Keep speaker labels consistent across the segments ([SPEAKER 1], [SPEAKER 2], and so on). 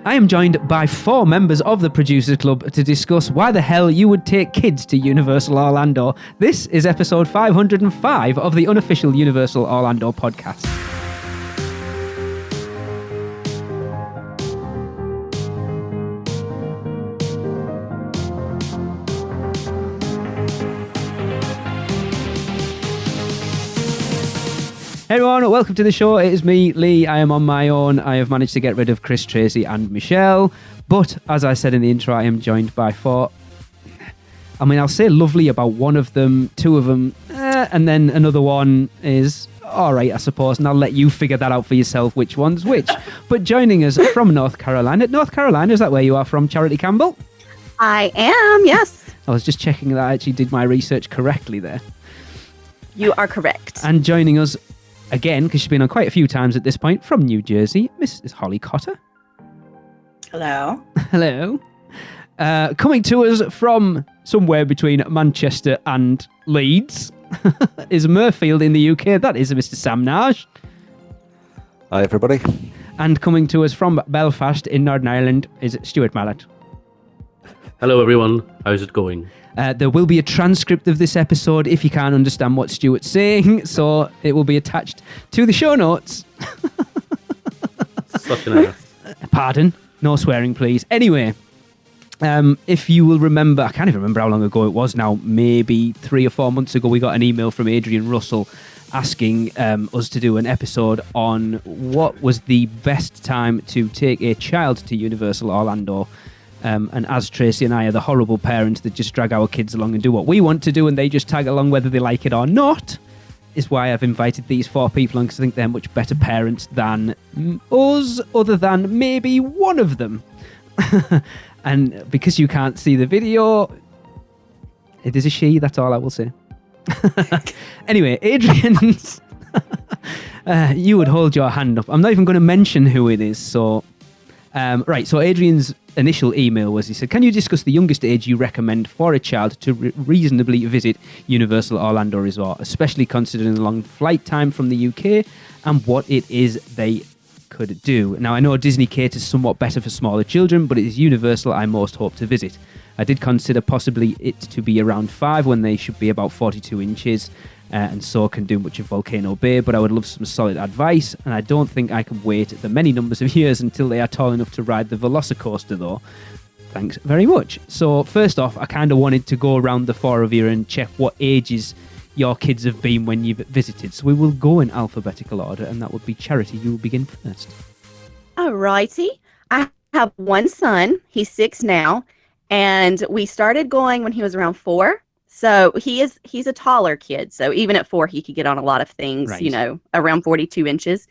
[SPEAKER 1] I am joined by 4 members of the Producers Club to discuss why the hell you would take kids to Universal Orlando. This is episode 505 of the Unofficial Universal Orlando Podcast. Hey everyone, welcome to the show. It is me, Lee. I am on my own. I have managed to get rid of Chris, Tracy and Michelle. But as I said in the intro, I am joined by 4. I mean, I'll say lovely about one of them, 2 of them, and then another one is all right, I suppose. And I'll let you figure that out for yourself, which one's which. But joining us from North Carolina. North Carolina, is that where you are from, Charity Campbell?
[SPEAKER 2] I am, yes.
[SPEAKER 1] I was just checking that I actually did my research correctly there.
[SPEAKER 2] You are correct.
[SPEAKER 1] And joining us again, because she's been on quite a few times at this point, from New Jersey, Mrs. Holly Cotter.
[SPEAKER 3] Hello.
[SPEAKER 1] Hello. Coming to us from somewhere between Manchester and Leeds is Murfield in the UK. That is Mr. Sam Nage.
[SPEAKER 4] Hi, everybody.
[SPEAKER 1] And coming to us from Belfast in Northern Ireland is Stuart Mallet.
[SPEAKER 5] Hello, everyone. How's it going?
[SPEAKER 1] There will be a transcript of this episode if you can't understand what Stuart's saying, so it will be attached to the show notes.
[SPEAKER 5] Such an ass.
[SPEAKER 1] Pardon? No swearing, please. Anyway, if you will remember, I can't even remember how long ago it was now, maybe 3 or 4 months ago, we got an email from Adrian Russell asking us to do an episode on what was the best time to take a child to Universal Orlando. And as Tracy and I are the horrible parents that just drag our kids along and do what we want to do and they just tag along whether they like it or not, is why I've invited these 4 people on, because I think they're much better parents than us, other than maybe one of them. And because you can't see the video, it is a she, that's all I will say. Anyway, Adrian's... you would hold your hand up. I'm not even going to mention who it is, so... Right, so Adrian's initial email was, he said, can you discuss the youngest age you recommend for a child to reasonably visit Universal Orlando Resort, especially considering the long flight time from the UK and what it is they could do? Now, I know Disney caters somewhat better for smaller children, but it is Universal I most hope to visit. I did consider possibly it to be around 5 when they should be about 42 inches. And so can do much of Volcano Bay, but I would love some solid advice, and I don't think I can wait the many numbers of years until they are tall enough to ride the Velocicoaster, though. Thanks very much. So first off, I kind of wanted to go around the 4 of you and check what ages your kids have been when you've visited. So we will go in alphabetical order, and that would be Charity. You will begin first.
[SPEAKER 2] Alrighty. I have one son. He's 6 now, and we started going when he was around 4. So he's a taller kid. So even at 4, he could get on a lot of things,
[SPEAKER 1] right.
[SPEAKER 2] You know, around 42 inches.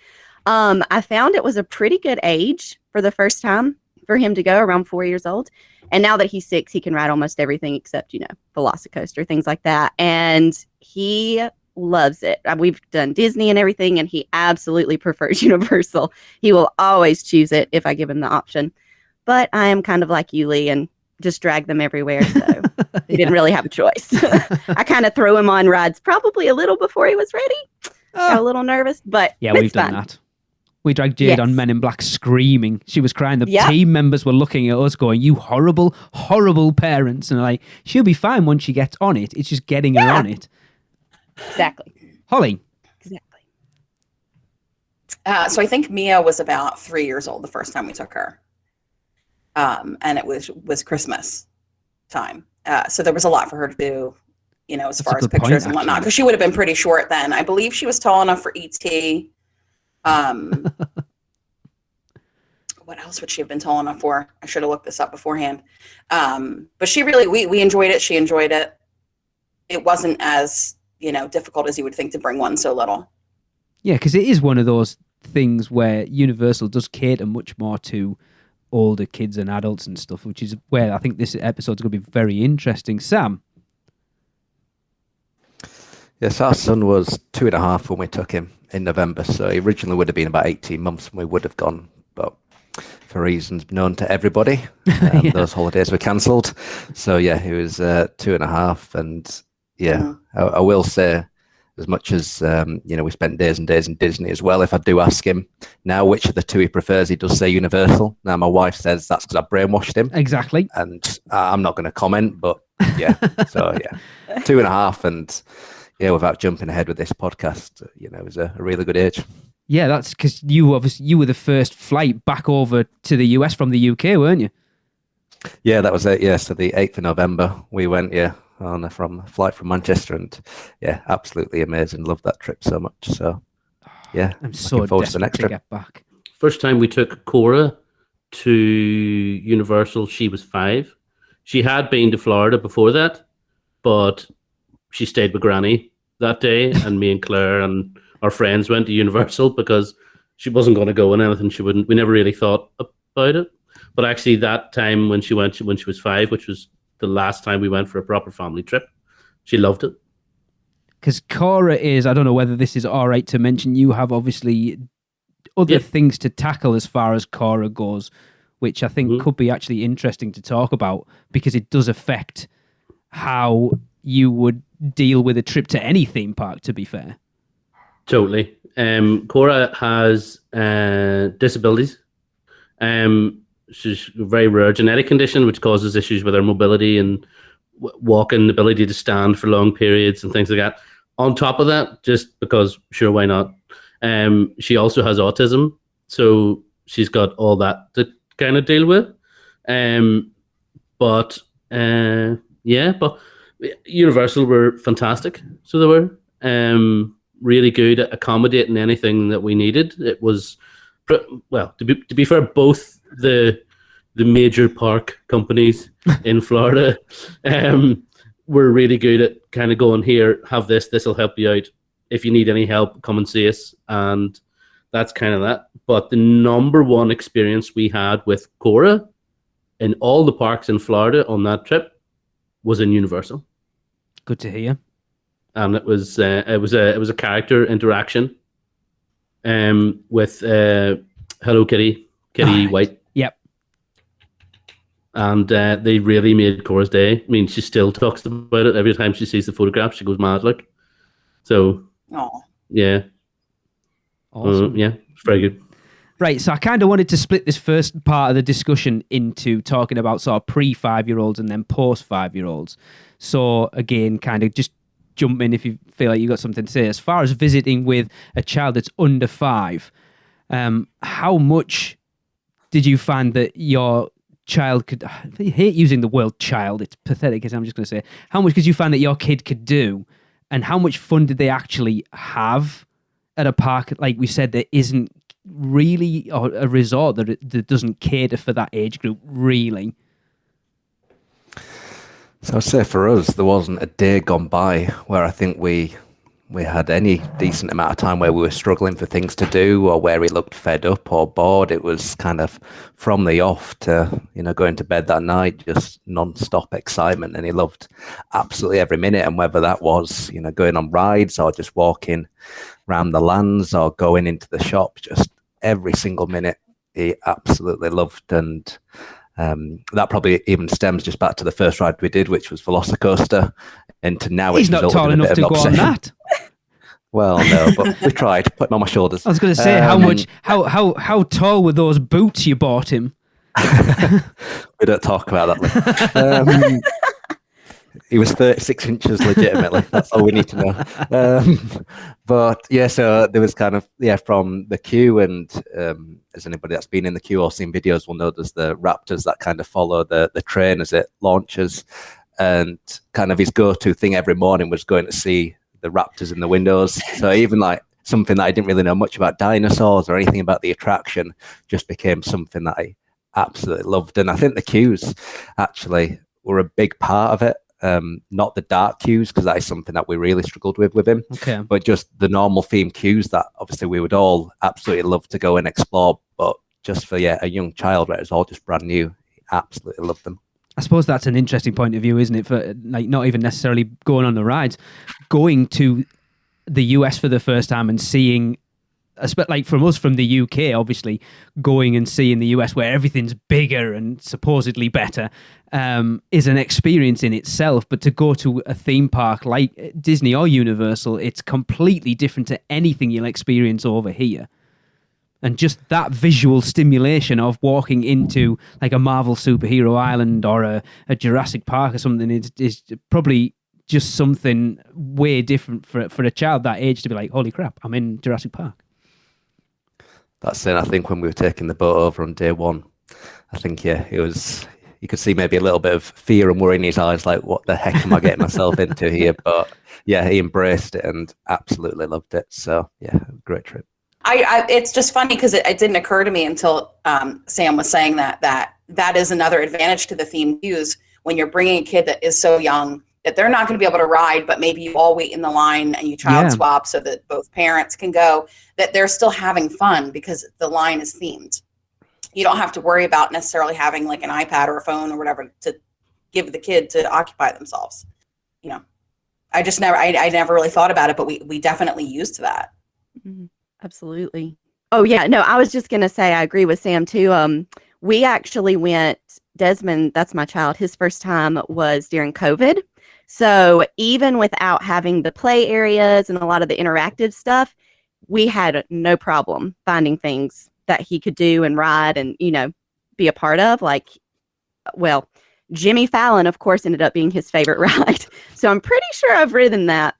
[SPEAKER 2] I found it was a pretty good age for the first time for him to go, around 4 years old. And now that he's 6, he can ride almost everything except, you know, Velocicoaster, things like that. And he loves it. We've done Disney and everything, and he absolutely prefers Universal. He will always choose it if I give him the option. But I am kind of like you, Lee, and just drag them everywhere, so he didn't really have a choice. I kind of threw him on rides probably a little before he was ready. Got a little nervous, but
[SPEAKER 1] yeah, we've done that. We dragged Jade on Men in Black screaming. She was crying. The team members were looking at us going, you horrible, horrible parents. And like, she'll be fine once she gets on it. It's just getting her on it.
[SPEAKER 2] Exactly.
[SPEAKER 1] Holly.
[SPEAKER 3] Exactly. So I think Mia was about 3 years old the first time we took her. And it was Christmas time. So there was a lot for her to do, you know, as far as pictures and whatnot, because she would have been pretty short then. I believe she was tall enough for E.T. What else would she have been tall enough for? I should have looked this up beforehand. But she really, we enjoyed it. She enjoyed it. It wasn't as, you know, difficult as you would think to bring one so little.
[SPEAKER 1] Yeah, because it is one of those things where Universal does cater much more to older kids and adults and stuff, which is where I think this episode's going to be very interesting. Sam?
[SPEAKER 4] Yes, our son was 2.5 when we took him in November, so he originally would have been about 18 months when we would have gone, but for reasons known to everybody, those holidays were cancelled. So yeah, he was 2.5, and I will say as much as we spent days and days in Disney as well. If I do ask him now which of the two he prefers, he does say Universal. Now my wife says that's because I brainwashed him.
[SPEAKER 1] Exactly.
[SPEAKER 4] And I'm not going to comment, but yeah. So yeah, 2.5, and yeah, without jumping ahead with this podcast, it was a really good age. Yeah,
[SPEAKER 1] that's because you were the first flight back over to the US from the UK, weren't you?
[SPEAKER 4] Yeah, that was it. Yeah, so the 8th of November we went. Yeah. On a flight from Manchester, and yeah, absolutely amazing. Loved that trip so much. So yeah,
[SPEAKER 1] I'm so desperate to get back.
[SPEAKER 5] First time we took Cora to Universal, she was 5. She had been to Florida before that, but she stayed with Granny that day, and me and Claire and our friends went to Universal because she wasn't going to go on anything. She wouldn't. We never really thought about it, but actually that time when she went when she was 5, which was the last time we went for a proper family trip, she loved it.
[SPEAKER 1] Because Cora is, I don't know whether this is all right to mention, you have obviously other things to tackle as far as Cora goes, which I think could be actually interesting to talk about, because it does affect how you would deal with a trip to any theme park, to be fair.
[SPEAKER 5] Totally. Cora has disabilities. She's a very rare genetic condition which causes issues with her mobility and walking, ability to stand for long periods and things like that. On top of that, just because, sure, why not? She also has autism, so she's got all that to kind of deal with. But Universal were fantastic. So they were really good at accommodating anything that we needed. It was, well, to be fair, both the major park companies in Florida were really good at kind of going, here, have this will help you out. If you need any help, come and see us. And that's kind of that. But the number one experience we had with Cora in all the parks in Florida on that trip was in Universal.
[SPEAKER 1] Good to hear.
[SPEAKER 5] And it was a character interaction with Hello Kitty White.
[SPEAKER 1] Yep.
[SPEAKER 5] And they really made Cora's day. I mean, she still talks about it every time she sees the photograph. She goes mad, like. So, yeah.
[SPEAKER 1] Awesome.
[SPEAKER 5] Yeah, it's very good.
[SPEAKER 1] Right, so I kind of wanted to split this first part of the discussion into talking about sort of pre-5-year-olds and then post-5-year-olds. So, again, kind of just jump in if you feel like you've got something to say. As far as visiting with a child that's under 5, how much did you find that your child could... I hate using the word child, it's pathetic, as I'm just going to say. How much did you find that your kid could do, and how much fun did they actually have at a park, like we said, that isn't really, or a resort that doesn't cater for that age group, really?
[SPEAKER 4] So I'd say for us, there wasn't a day gone by where I think we had any decent amount of time where we were struggling for things to do, or where he looked fed up or bored. It was kind of from the off to, going to bed that night, just non-stop excitement. And he loved absolutely every minute. And whether that was, going on rides or just walking around the lands or going into the shop, just every single minute he absolutely loved. And that probably even stems just back to the first ride we did, which was Velocicoaster, and to now
[SPEAKER 1] he's not tall enough to go on that.
[SPEAKER 4] Well, no, but we tried. Put him on my shoulders.
[SPEAKER 1] I was going to say, how tall were those boots you bought him?
[SPEAKER 4] We don't talk about that. He was 36 inches legitimately. That's all we need to know. But yeah, so there was kind of, from the queue, and as anybody that's been in the queue or seen videos will know, there's the Raptors that kind of follow the train as it launches. And kind of his go-to thing every morning was going to see the Raptors in the windows. So even like something that I didn't really know much about dinosaurs or anything about the attraction just became something that I absolutely loved. And I think the queues actually were a big part of it. Not the dark queues, because that is something that we really struggled with him.
[SPEAKER 1] Okay.
[SPEAKER 4] But just the normal theme queues that obviously we would all absolutely love to go and explore. But just for a young child where it's all just brand new, he absolutely loved them.
[SPEAKER 1] I suppose that's an interesting point of view, isn't it? For like not even necessarily going on the rides, going to the US for the first time and seeing like from us from the UK, obviously going and seeing the US where everything's bigger and supposedly better is an experience in itself. But to go to a theme park like Disney or Universal, it's completely different to anything you'll experience over here. And just that visual stimulation of walking into like a Marvel superhero island or a Jurassic Park or something is probably just something way different for a child that age to be like, holy crap, I'm in Jurassic Park.
[SPEAKER 4] That's it. I think when we were taking the boat over on day one, I think, it was, you could see maybe a little bit of fear and worry in his eyes, like, what the heck am I getting myself into here? But yeah, he embraced it and absolutely loved it. So yeah, great trip.
[SPEAKER 3] It's just funny because it didn't occur to me until Sam was saying that is another advantage to the theme use when you're bringing a kid that is so young that they're not going to be able to ride, but maybe you all wait in the line and you child swap so that both parents can go, that they're still having fun because the line is themed. You don't have to worry about necessarily having like an iPad or a phone or whatever to give the kid to occupy themselves. You know, I never really thought about it, but we definitely used that.
[SPEAKER 2] Mm-hmm. Absolutely. Oh yeah, no, I was just going to say, I agree with Sam too. We actually went, Desmond, that's my child, his first time was during COVID. So even without having the play areas and a lot of the interactive stuff, we had no problem finding things that he could do and ride and, be a part of. Like, well, Jimmy Fallon, of course, ended up being his favorite ride. So I'm pretty sure I've ridden that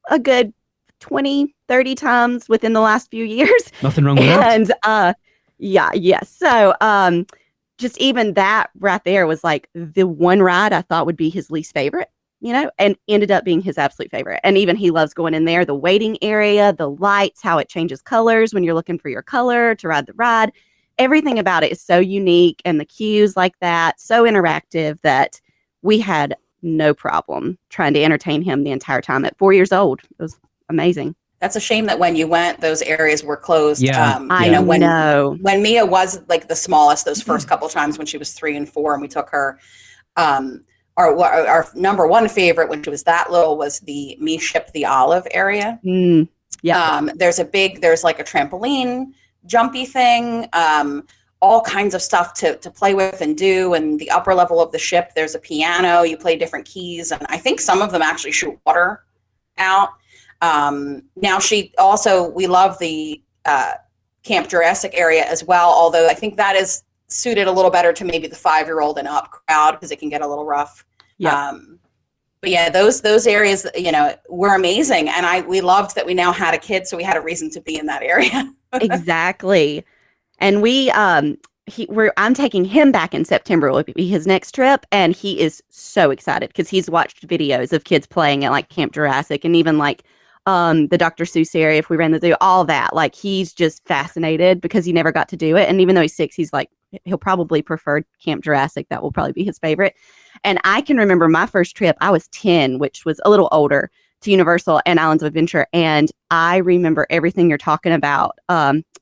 [SPEAKER 2] a good 20, 30 times within the last few years.
[SPEAKER 1] Nothing wrong with that.
[SPEAKER 2] And yes. So just even that right there was like the one ride I thought would be his least favorite. And ended up being his absolute favorite. And even he loves going in there, the waiting area, the lights, how it changes colors when you're looking for your color to ride the ride. Everything about it is so unique, and the cues like that, so interactive that we had no problem trying to entertain him the entire time at 4 years old. It was amazing.
[SPEAKER 3] That's a shame that when you went, those areas were closed.
[SPEAKER 1] Yeah.
[SPEAKER 2] I know.
[SPEAKER 3] When Mia was like the smallest, those first couple times when she was 3 and 4, and we took her, our number one favorite when she was that little was the Me Ship the Olive area.
[SPEAKER 2] Yeah.
[SPEAKER 3] There's like a trampoline jumpy thing, all kinds of stuff to play with and do. And the upper level of the ship, there's a piano, you play different keys. And I think some of them actually shoot water out. Now we love the Camp Jurassic area as well, although I think that is suited a little better to maybe the 5-year-old and up crowd because it can get a little rough.
[SPEAKER 2] Yeah.
[SPEAKER 3] But yeah, those areas, were amazing. And we loved that we now had a kid, so we had a reason to be in that area.
[SPEAKER 2] Exactly. And I'm taking him back in September. It will be his next trip. And he is so excited because he's watched videos of kids playing at like Camp Jurassic and even like the Dr. Seuss area, if we ran the zoo, all that. Like he's just fascinated because he never got to do it. And even though he's 6, he's like, he'll probably prefer Camp Jurassic. That will probably be his favorite. And I can remember my first trip, I was 10, which was a little older, to Universal and Islands of Adventure. And I remember everything you're talking about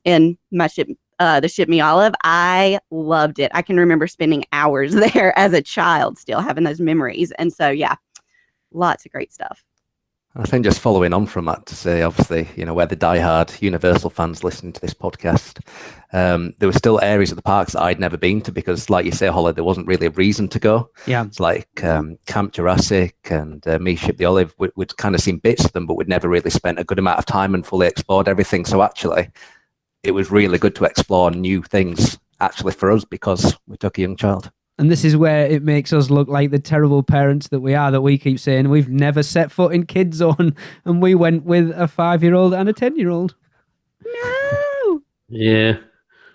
[SPEAKER 2] in my ship, the Ship Me Olive. I loved it. I can remember spending hours there as a child, still having those memories. And so, yeah, lots of great stuff.
[SPEAKER 4] I think just following on from that to say, obviously, where the diehard Universal fans listening to this podcast, there were still areas of the parks that I'd never been to because, like you say, Holly, there wasn't really a reason to go.
[SPEAKER 1] Yeah.
[SPEAKER 4] It's like Camp Jurassic and Me Ship the Olive. We'd kind of seen bits of them, but we'd never really spent a good amount of time and fully explored everything. So actually, it was really good to explore new things, actually, for us because we took a young child.
[SPEAKER 1] And this is where it makes us look like the terrible parents that we are, that we keep saying we've never set foot in Kids Zone, and we went with a 5-year-old and a 10-year-old.
[SPEAKER 2] No.
[SPEAKER 5] Yeah,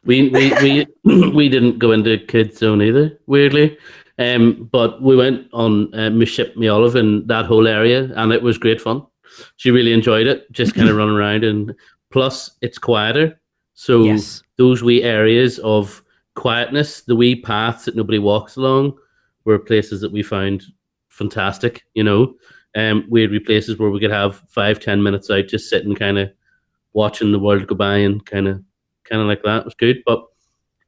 [SPEAKER 5] we we didn't go into Kids Zone either, weirdly, but we went on Me Ship Me Olive in that whole area, and it was great fun. She really enjoyed it, just kind of running around, and plus it's quieter, so
[SPEAKER 1] Yes.
[SPEAKER 5] those wee areas of quietness, the wee paths that nobody walks along, were places that we found fantastic. We'd be places where we could have 5-10 minutes out just sitting, kind of watching the world go by, and kind of like that. It was good, but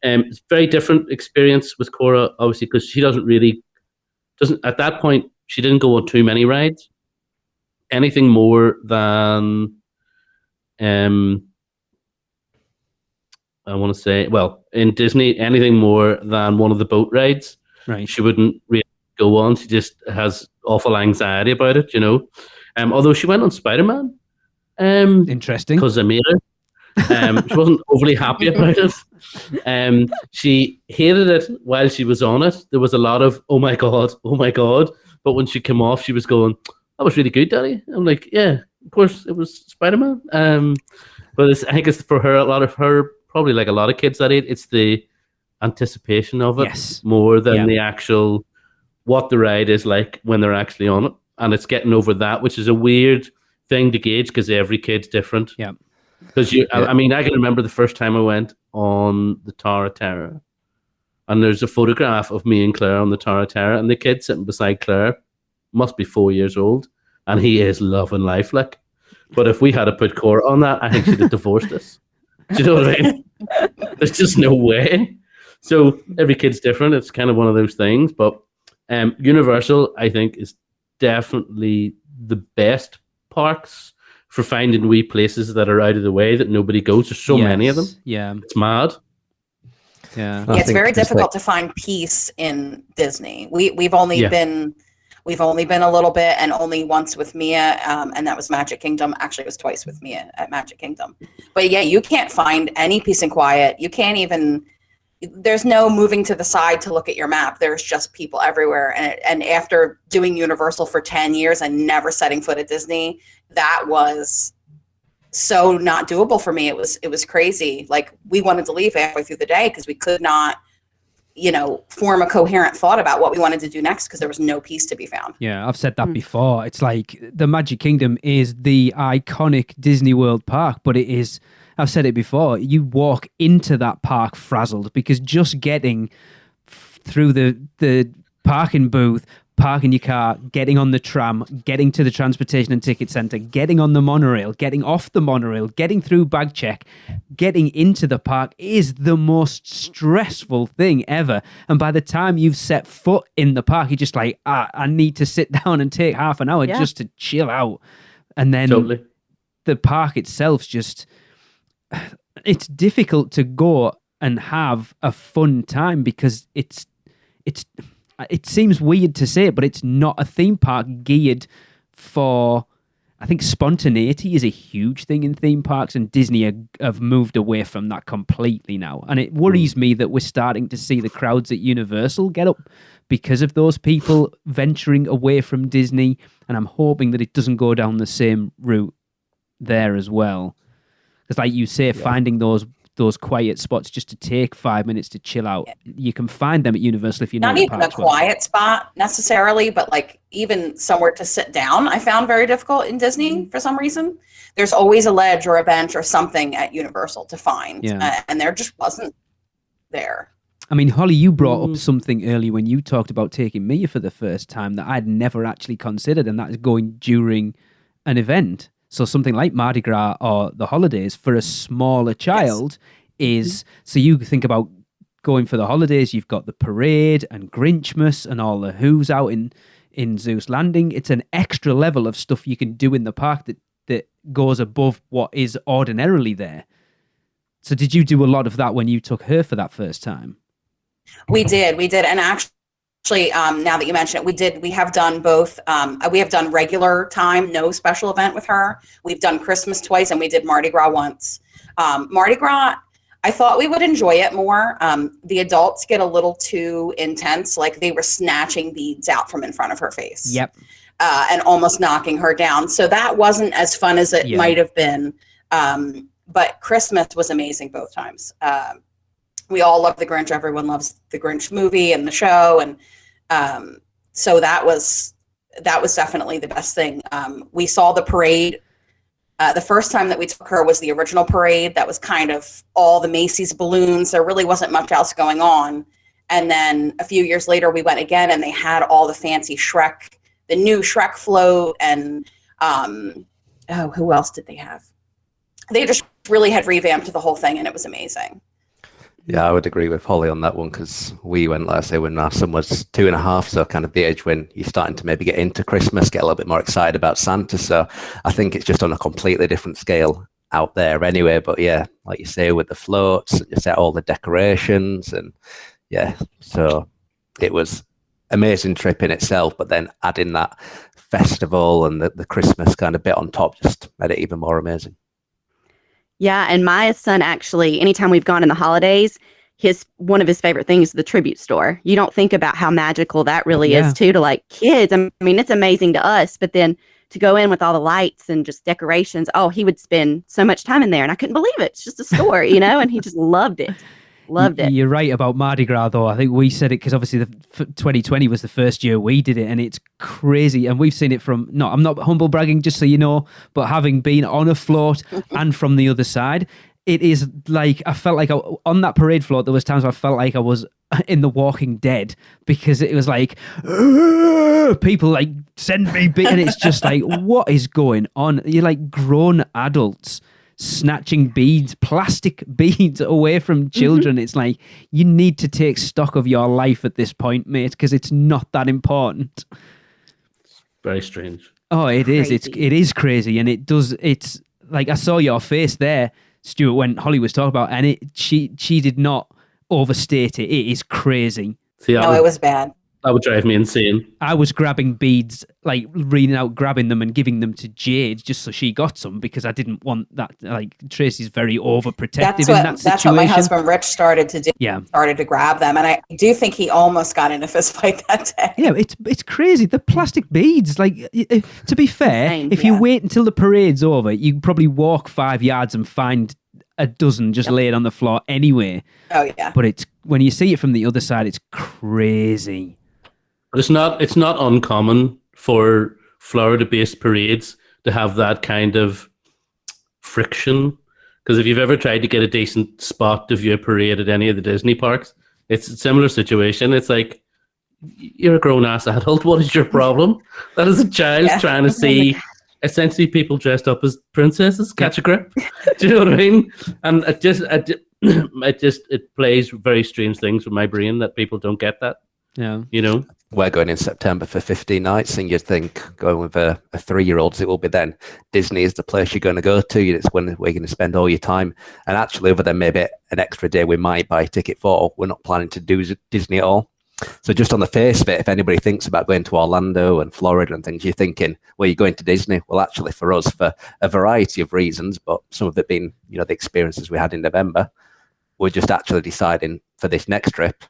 [SPEAKER 5] it's a very different experience with Cora, obviously, because she doesn't at that point she didn't go on too many rides. Anything more than I want to say, well, in Disney, anything more than one of the boat rides,
[SPEAKER 1] Right.
[SPEAKER 5] she wouldn't really go on. She just has awful anxiety about it, you know. Although she went on Spider-Man.
[SPEAKER 1] Interesting.
[SPEAKER 5] Because I made her. She wasn't overly happy about it. She hated it while she was on it. There was a lot of, oh my God. But when she came off, she was going, that was really good, Daddy. I'm like, yeah, of course, it was Spider-Man. But I think it's for her, a lot of her, probably like a lot of kids that age, it's the anticipation of it more than the actual, what the ride is like when they're actually on it. And it's getting over that, which is a weird thing to gauge because every kid's different.
[SPEAKER 1] Yeah.
[SPEAKER 5] Because I mean, I can remember the first time I went on the Tower of Terror, and there's a photograph of me and Claire on the Tower of Terror, and the kid sitting beside Claire must be 4 years old, and he is loving life, like. But if we had to put Cora on that, I think she'd have divorced us. Do you know what I mean? There's just no way. So every kid's different. It's kind of one of those things. But Universal, I think, is definitely the best parks for finding wee places that are out of the way that nobody goes. There's so many of them.
[SPEAKER 1] Yeah.
[SPEAKER 5] It's mad.
[SPEAKER 1] Yeah.
[SPEAKER 3] It's very difficult to find peace in Disney. We've only been a little bit, and only once with Mia, and that was Magic Kingdom. Actually, it was twice with Mia at Magic Kingdom. But yeah, you can't find any peace and quiet. You can't even. There's no moving to the side to look at your map. There's just people everywhere. And after doing Universal for 10 years and never setting foot at Disney, that was so not doable for me. It was crazy. Like, we wanted to leave halfway through the day because we could not, form a coherent thought about what we wanted to do next because there was no peace to be found.
[SPEAKER 1] Yeah, I've said that before. It's like the Magic Kingdom is the iconic Disney World park, but it is, I've said it before, you walk into that park frazzled because just getting through the parking booth, parking your car, getting on the tram, getting to the transportation and ticket centre, getting on the monorail, getting off the monorail, getting through bag check, getting into the park is the most stressful thing ever. And by the time you've set foot in the park, you're just like, I need to sit down and take half an hour just to chill out. And then the park itself's just, it's difficult to go and have a fun time because it seems weird to say it, but it's not a theme park geared for, I think spontaneity is a huge thing in theme parks, and Disney have moved away from that completely now. And it worries me that we're starting to see the crowds at Universal get up because of those people venturing away from Disney. And I'm hoping that it doesn't go down the same route there as well. Because like you say, finding those quiet spots just to take 5 minutes to chill out. You can find them at Universal if you know
[SPEAKER 3] not even a quiet spot necessarily, but like even somewhere to sit down, I found very difficult in Disney for some reason. There's always a ledge or a bench or something at Universal to find, and there just wasn't there.
[SPEAKER 1] I mean, Holly, you brought up something earlier when you talked about taking Mia for the first time that I'd never actually considered, and that is going during an event. So something like Mardi Gras or the holidays for a smaller child is, so you think about going for the holidays, you've got the parade and Grinchmas and all the Who's out in Zeus Landing. It's an extra level of stuff you can do in the park that goes above what is ordinarily there. So did you do a lot of that when you took her for that first time?
[SPEAKER 3] We did. And actually, now that you mention it, we have done both. We have done regular time, no special event with her. We've done Christmas twice, and we did Mardi Gras once. Mardi Gras, I thought we would enjoy it more. The adults get a little too intense, like they were snatching beads out from in front of her face. Yep. And almost knocking her down. So that wasn't as fun as it might have been. But Christmas was amazing both times. We all love the Grinch. Everyone loves the Grinch movie and the show. And so that was definitely the best thing. We saw the parade. The first time that we took her was the original parade. That was kind of all the Macy's balloons. There really wasn't much else going on. And then a few years later, we went again, and they had all the fancy Shrek, the new Shrek float. And who else did they have? They just really had revamped the whole thing, and it was amazing.
[SPEAKER 4] Yeah, I would agree with Holly on that one because we went, let's say, when our son was 2.5, so kind of the age when you're starting to maybe get into Christmas, get a little bit more excited about Santa. So I think it's just on a completely different scale out there anyway. But yeah, like you say, with the floats, and you set all the decorations, and yeah, so it was amazing trip in itself. But then adding that festival and the Christmas kind of bit on top just made it even more amazing.
[SPEAKER 2] Yeah, and my son actually, anytime we've gone in the holidays, one of his favorite things is the tribute store. You don't think about how magical that really is too to like kids. I mean, it's amazing to us, but then to go in with all the lights and just decorations, he would spend so much time in there, and I couldn't believe it. It's just a store, and he just loved it. Loved it.
[SPEAKER 1] You're right about Mardi Gras, though. I think we said it because obviously 2020 was the first year we did it, and it's crazy. And we've seen it from, I'm not humble bragging, just so you know, but having been on a float and from the other side, it is like, I felt like on that parade float, there was times I felt like I was in The Walking Dead, because it was like, people like send me, and it's just like, what is going on? You're like grown adults snatching beads, plastic beads away from children. It's like, you need to take stock of your life at this point, mate, because it's not that
[SPEAKER 5] Very strange.
[SPEAKER 1] Oh, it is. It is crazy, and it's like, I saw your face there, Stuart, when Holly was talking about, and she did not overstate it. It is crazy.
[SPEAKER 3] See, it was bad.
[SPEAKER 5] That would drive me insane.
[SPEAKER 1] I was grabbing beads, like reading out, grabbing them and giving them to Jade just so she got some, because I didn't want that. Like, Tracy's very overprotective in that situation.
[SPEAKER 3] That's what my husband Rich started to do.
[SPEAKER 1] Yeah.
[SPEAKER 3] Started to grab them. And I do think he almost got in a fist fight that day.
[SPEAKER 1] Yeah, it's crazy. The plastic beads, like, to be fair, if you wait until the parade's over, you can probably walk 5 yards and find a dozen just laid on the floor anyway.
[SPEAKER 3] Oh, yeah.
[SPEAKER 1] But when you see it from the other side, it's crazy.
[SPEAKER 5] But it's not uncommon for Florida-based parades to have that kind of friction. Because if you've ever tried to get a decent spot to view a parade at any of the Disney parks, it's a similar situation. It's like, you're a grown-ass adult. What is your problem? That is a child trying to see essentially people dressed up as princesses. Catch a grip. Do you know what I mean? And it plays very strange things with my brain that people don't get that.
[SPEAKER 1] Yeah.
[SPEAKER 4] We're going in September for 15 nights, and you'd think going with a 3-year-old, it will be then. Disney is the place you're going to go to. It's when we're going to spend all your time. And actually, other than maybe an extra day we might buy a ticket for, we're not planning to do Disney at all. So just on the face of it, if anybody thinks about going to Orlando and Florida and things, you're thinking, well, you're going to Disney. Well, actually, for us, for a variety of reasons, but some of it being, the experiences we had in November, we're just actually deciding for this next trip,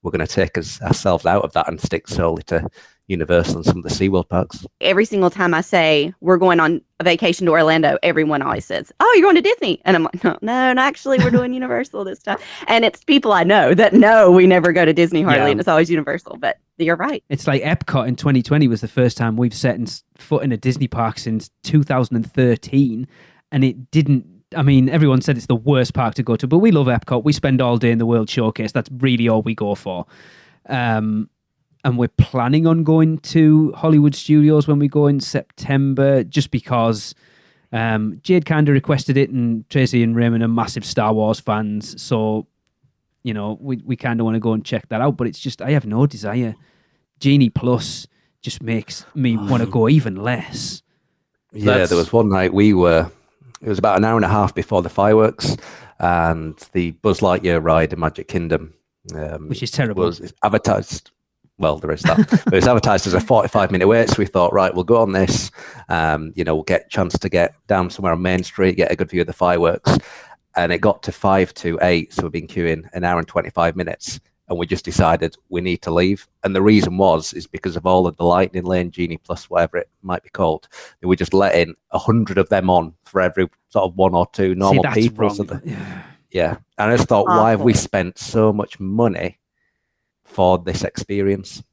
[SPEAKER 4] we're going to take ourselves out of that and stick solely to Universal and some of the SeaWorld parks.
[SPEAKER 2] Every single time I say we're going on a vacation to Orlando, everyone always says, "Oh, you're going to Disney," and I'm like, "No, actually, we're doing Universal this time." And it's people I know that know we never go to Disney hardly, and it's always Universal. But you're right. It's
[SPEAKER 1] like Epcot in 2020 was the first time we've set foot in a Disney park since 2013, and it didn't. I mean, everyone said it's the worst park to go to, but we love Epcot. We spend all day in the World Showcase. That's really all we go for. And we're planning on going to Hollywood Studios when we go in September, just because Jade kind of requested it, and Tracy and Raymond are massive Star Wars fans. So, we kind of want to go and check that out, but it's just, I have no desire. Genie Plus just makes me want to go even less.
[SPEAKER 4] Yeah, there was one night it was about an hour and a half before the fireworks, and the Buzz Lightyear ride in Magic Kingdom,
[SPEAKER 1] which is terrible,
[SPEAKER 4] was advertised. Well, there is that. But it was advertised as a 45-minute wait, so we thought, right, we'll go on this. We'll get a chance to get down somewhere on Main Street, get a good view of the fireworks. And it got to 5 to 8, so we've been queuing an hour and 25 minutes. And we just decided we need to leave. And the reason is because of all of the Lightning Lane, Genie Plus, whatever it might be called. They were just letting 100 of them on for every sort of one or two normal people. So yeah. And I just thought, why have we spent so much money for this experience?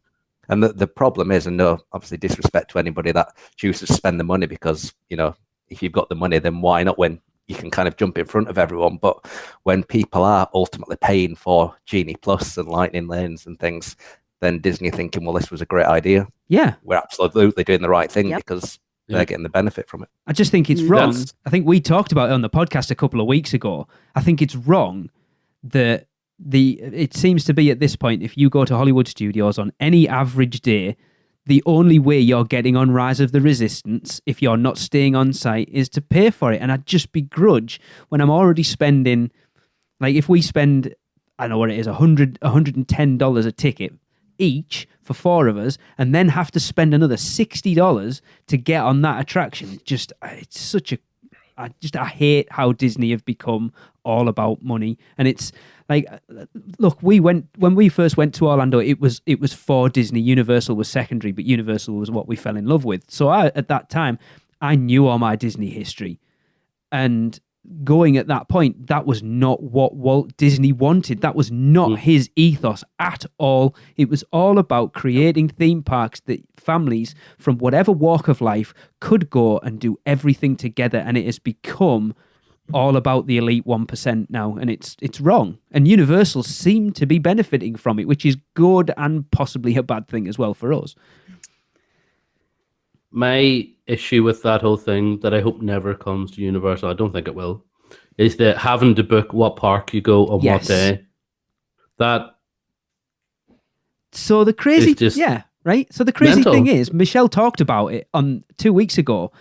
[SPEAKER 4] And the problem is, and no, obviously disrespect to anybody that chooses to spend the money, because, if you've got the money, then why not when you can kind of jump in front of everyone? But when people are ultimately paying for Genie Plus and Lightning Lanes and things, then Disney thinking, well, this was a great idea.
[SPEAKER 1] Yeah.
[SPEAKER 4] We're absolutely doing the right thing because they're getting the benefit from it.
[SPEAKER 1] I just think it's wrong. I think we talked about it on the podcast a couple of weeks ago. I think it's wrong that it seems to be at this point, if you go to Hollywood Studios on any average day, the only way you're getting on Rise of the Resistance, if you're not staying on site, is to pay for it. And I just begrudge when I'm already spending, like if we spend, I don't know what it is, $110 a ticket each for 4 of us, and then have to spend another $60 to get on that attraction. It's such a, I hate how Disney have become all about money. And it's like, look, when we first went to Orlando, it was for Disney. Universal was secondary, but Universal was what we fell in love with. So at that time, I knew all my Disney history, and going at that point, that was not what Walt Disney wanted. That was not his ethos at all. It was all about creating theme parks that families from whatever walk of life could go and do everything together. And it has become all about the elite 1% now, and it's wrong. And Universal seem to be benefiting from it, which is good and possibly a bad thing as well for us.
[SPEAKER 5] My issue with that whole thing that I hope never comes to Universal, I don't think it will, is that having to book what park you go on what day.
[SPEAKER 1] So the crazy, right? So the crazy
[SPEAKER 5] mental.
[SPEAKER 1] thing is, Michelle talked about it on 2 weeks ago.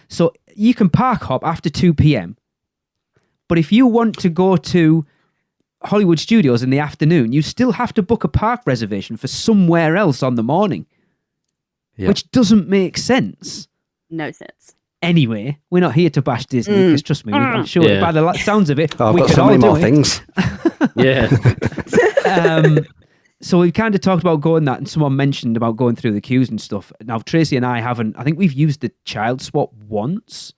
[SPEAKER 1] So you can park hop after 2 p.m. But if you want to go to Hollywood Studios in the afternoon, you still have to book a park reservation for somewhere else on the morning. Yep. Which doesn't make sense.
[SPEAKER 2] No sense.
[SPEAKER 1] Anyway, we're not here to bash Disney, because trust me, I'm sure by the sounds of it,
[SPEAKER 4] I've
[SPEAKER 1] we
[SPEAKER 4] got
[SPEAKER 1] could
[SPEAKER 4] so
[SPEAKER 1] all
[SPEAKER 4] many
[SPEAKER 1] do
[SPEAKER 4] more
[SPEAKER 1] it.
[SPEAKER 4] things.
[SPEAKER 5] Yeah.
[SPEAKER 1] So we've kind of talked about going that, and someone mentioned about going through the queues and stuff. Now, Tracy and I haven't. I think we've used the child swap once.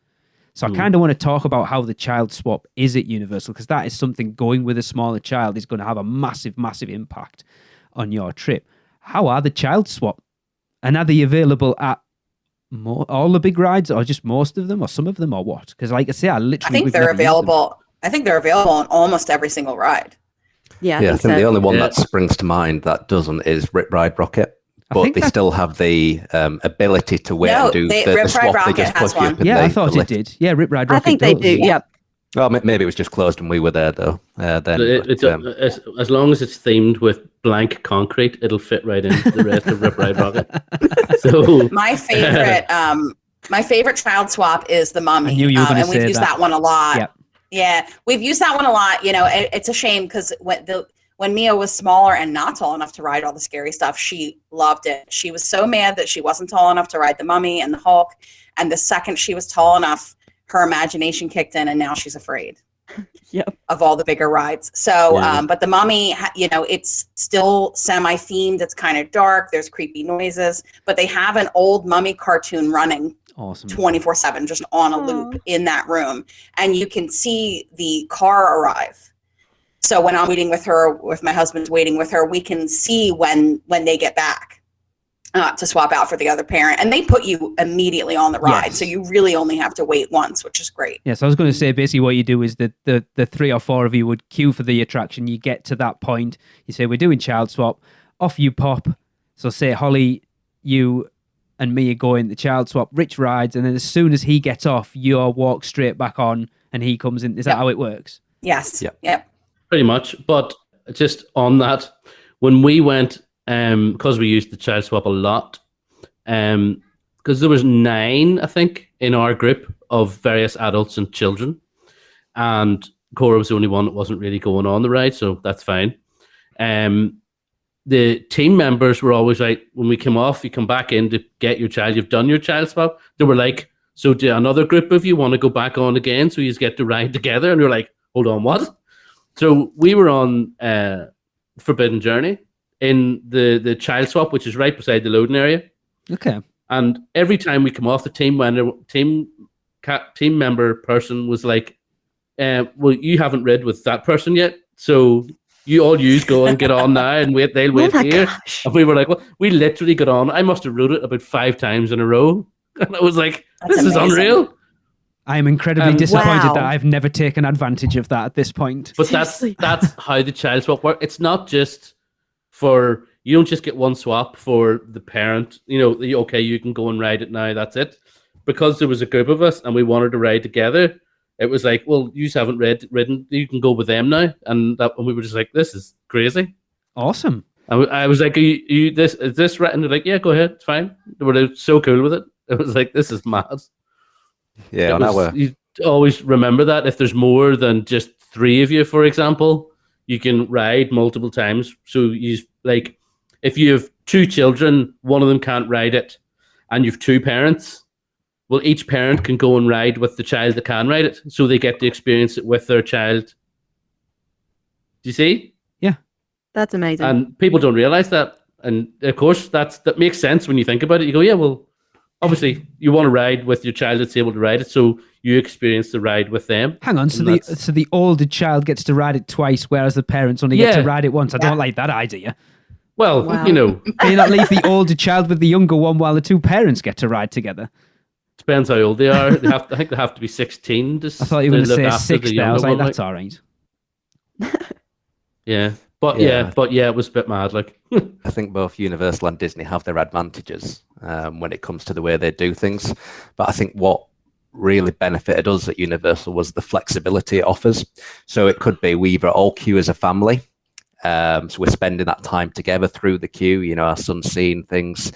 [SPEAKER 1] So I kind of want to talk about how the child swap is at Universal, because that is something, going with a smaller child is going to have a massive, massive impact on your trip. How are the child swap? And are they available at all the big rides, or just most of them, or some of them, or what? Because like I say, I
[SPEAKER 3] think they're available. I think they're available on almost every single ride.
[SPEAKER 2] Yeah,
[SPEAKER 4] I think the only one that springs to mind that doesn't is Rip Ride Rocket. But they still have the ability to wait and do the swap.
[SPEAKER 3] Rocket
[SPEAKER 4] they just
[SPEAKER 3] has
[SPEAKER 4] plug you
[SPEAKER 3] one.
[SPEAKER 4] up.
[SPEAKER 1] Yeah, I thought it did. Yeah, Rip Ride Rocket
[SPEAKER 2] I think they
[SPEAKER 1] does.
[SPEAKER 2] do. Yep.
[SPEAKER 4] Well, maybe it was just closed and we were there though.
[SPEAKER 5] As long as it's themed with blank concrete, it'll fit right into the rest of Rip Ride Rocket. So
[SPEAKER 3] my favorite child swap is the Mummy,
[SPEAKER 1] I knew you were going to
[SPEAKER 3] and we've
[SPEAKER 1] say
[SPEAKER 3] used that one a lot. Yeah, we've used that one a lot. You know, it's a shame because when Mia was smaller and not tall enough to ride all the scary stuff, she loved it. She was so mad that she wasn't tall enough to ride the Mummy and the Hulk, and the second she was tall enough, her imagination kicked in, and now she's afraid of all the bigger rides. So, but the Mummy, you know, it's still semi-themed. It's kind of dark. There's creepy noises, but they have an old Mummy cartoon running 24/7, just on a loop in that room. And you can see the car arrive. So when I'm waiting with her, if my husband's waiting with her, we can see when they get back. To swap out for the other parent, and they put you immediately on the ride, so you really only have to wait once, which is great.
[SPEAKER 1] Yes, I was going to say basically what you do is that the 3 or 4 of you would queue for the attraction. You get to that point, you say, we're doing child swap, off you pop. So say Holly, you and me are going the child swap, Rich rides, and then as soon as he gets off, you walk straight back on and he comes in. Is that how it works?
[SPEAKER 3] Yes.
[SPEAKER 4] Yep.
[SPEAKER 5] pretty much. But just on that, when we went, because we used the child swap a lot, because there was 9, I think, in our group of various adults and children, and Cora was the only one that wasn't really going on the ride, so that's fine. The team members were always like, when we came off, you come back in to get your child, you've done your child swap. They were like, so do another group of you want to go back on again so you get to ride together? And we were like, hold on, what? So we were on Forbidden Journey in the child swap, which is right beside the loading area.
[SPEAKER 1] Okay.
[SPEAKER 5] And every time we come off, the team member person was like, well, you haven't rid with that person yet, so you all go and get on now and wait. They'll wait here.
[SPEAKER 2] Gosh.
[SPEAKER 5] And we were like, well, we literally got on. I must have rode it about 5 times in a row, and I was like, this is unreal.
[SPEAKER 1] I am incredibly disappointed
[SPEAKER 2] Wow.
[SPEAKER 1] that I've never taken advantage of that at this point.
[SPEAKER 5] But that's how the child swap works. It's not just for, you don't just get one swap for the parent. You know, okay, you can go and ride it now. That's it. Because there was a group of us and we wanted to ride together, it was like, well, you haven't ridden. You can go with them now. And we were just like, this is crazy.
[SPEAKER 1] Awesome.
[SPEAKER 5] I was like, is this right? And they're like, yeah, go ahead, it's fine. They were so cool with it. It was like, this is mad.
[SPEAKER 4] Yeah,
[SPEAKER 5] you always remember that if there's more than just 3 of you, for example, you can ride multiple times. So you like, if you have 2 children, one of them can't ride it, and you have 2 parents. Well, each parent can go and ride with the child that can ride it, so they get to experience it with their child. Do you see?
[SPEAKER 1] Yeah,
[SPEAKER 2] That's amazing.
[SPEAKER 5] And people don't realize that. And of course, that makes sense when you think about it. You go, yeah, well, obviously, you want to ride with your child that's able to ride it, so you experience the ride with them.
[SPEAKER 1] Hang on, so the older child gets to ride it twice, whereas the parents only get to ride it once. I don't like that idea.
[SPEAKER 5] Well,
[SPEAKER 2] Wow.
[SPEAKER 5] you know,
[SPEAKER 1] Can you not leave the older child with the younger one while the 2 parents get to ride together?
[SPEAKER 5] depends how old they are. I think they have to be 16.
[SPEAKER 1] I thought you were going to say 6 there. I was like, that's all right.
[SPEAKER 5] Yeah. But
[SPEAKER 4] Yeah.
[SPEAKER 5] it was a bit mad. Like,
[SPEAKER 4] I think both Universal and Disney have their advantages when it comes to the way they do things. But I think what really benefited us at Universal was the flexibility it offers. So it could be we either all queue as a family. So we're spending that time together through the queue, you know, our son's seeing things.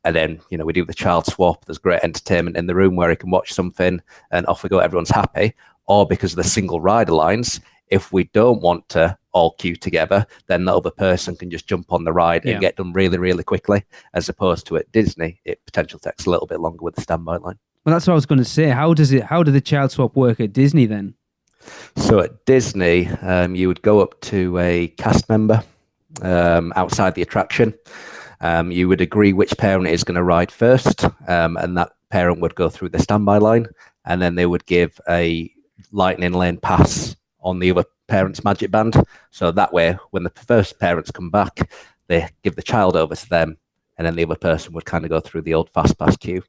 [SPEAKER 4] And then, you know, we do the child swap. There's great entertainment in the room where he can watch something and off we go, everyone's happy. Or because of the single rider lines, if we don't want to all queue together, then the other person can just jump on the ride and get done really, really quickly, as opposed to at Disney, it potentially takes a little bit longer with the standby line.
[SPEAKER 1] Well, that's what I was going to say. How did the child swap work at Disney then?
[SPEAKER 4] So at Disney, you would go up to a cast member outside the attraction. You would agree which parent is going to ride first, and that parent would go through the standby line, and then they would give a lightning lane pass on the other parent's magic band. So that way, when the first parents come back, they give the child over to them, and then the other person would kind of go through the old fast pass queue.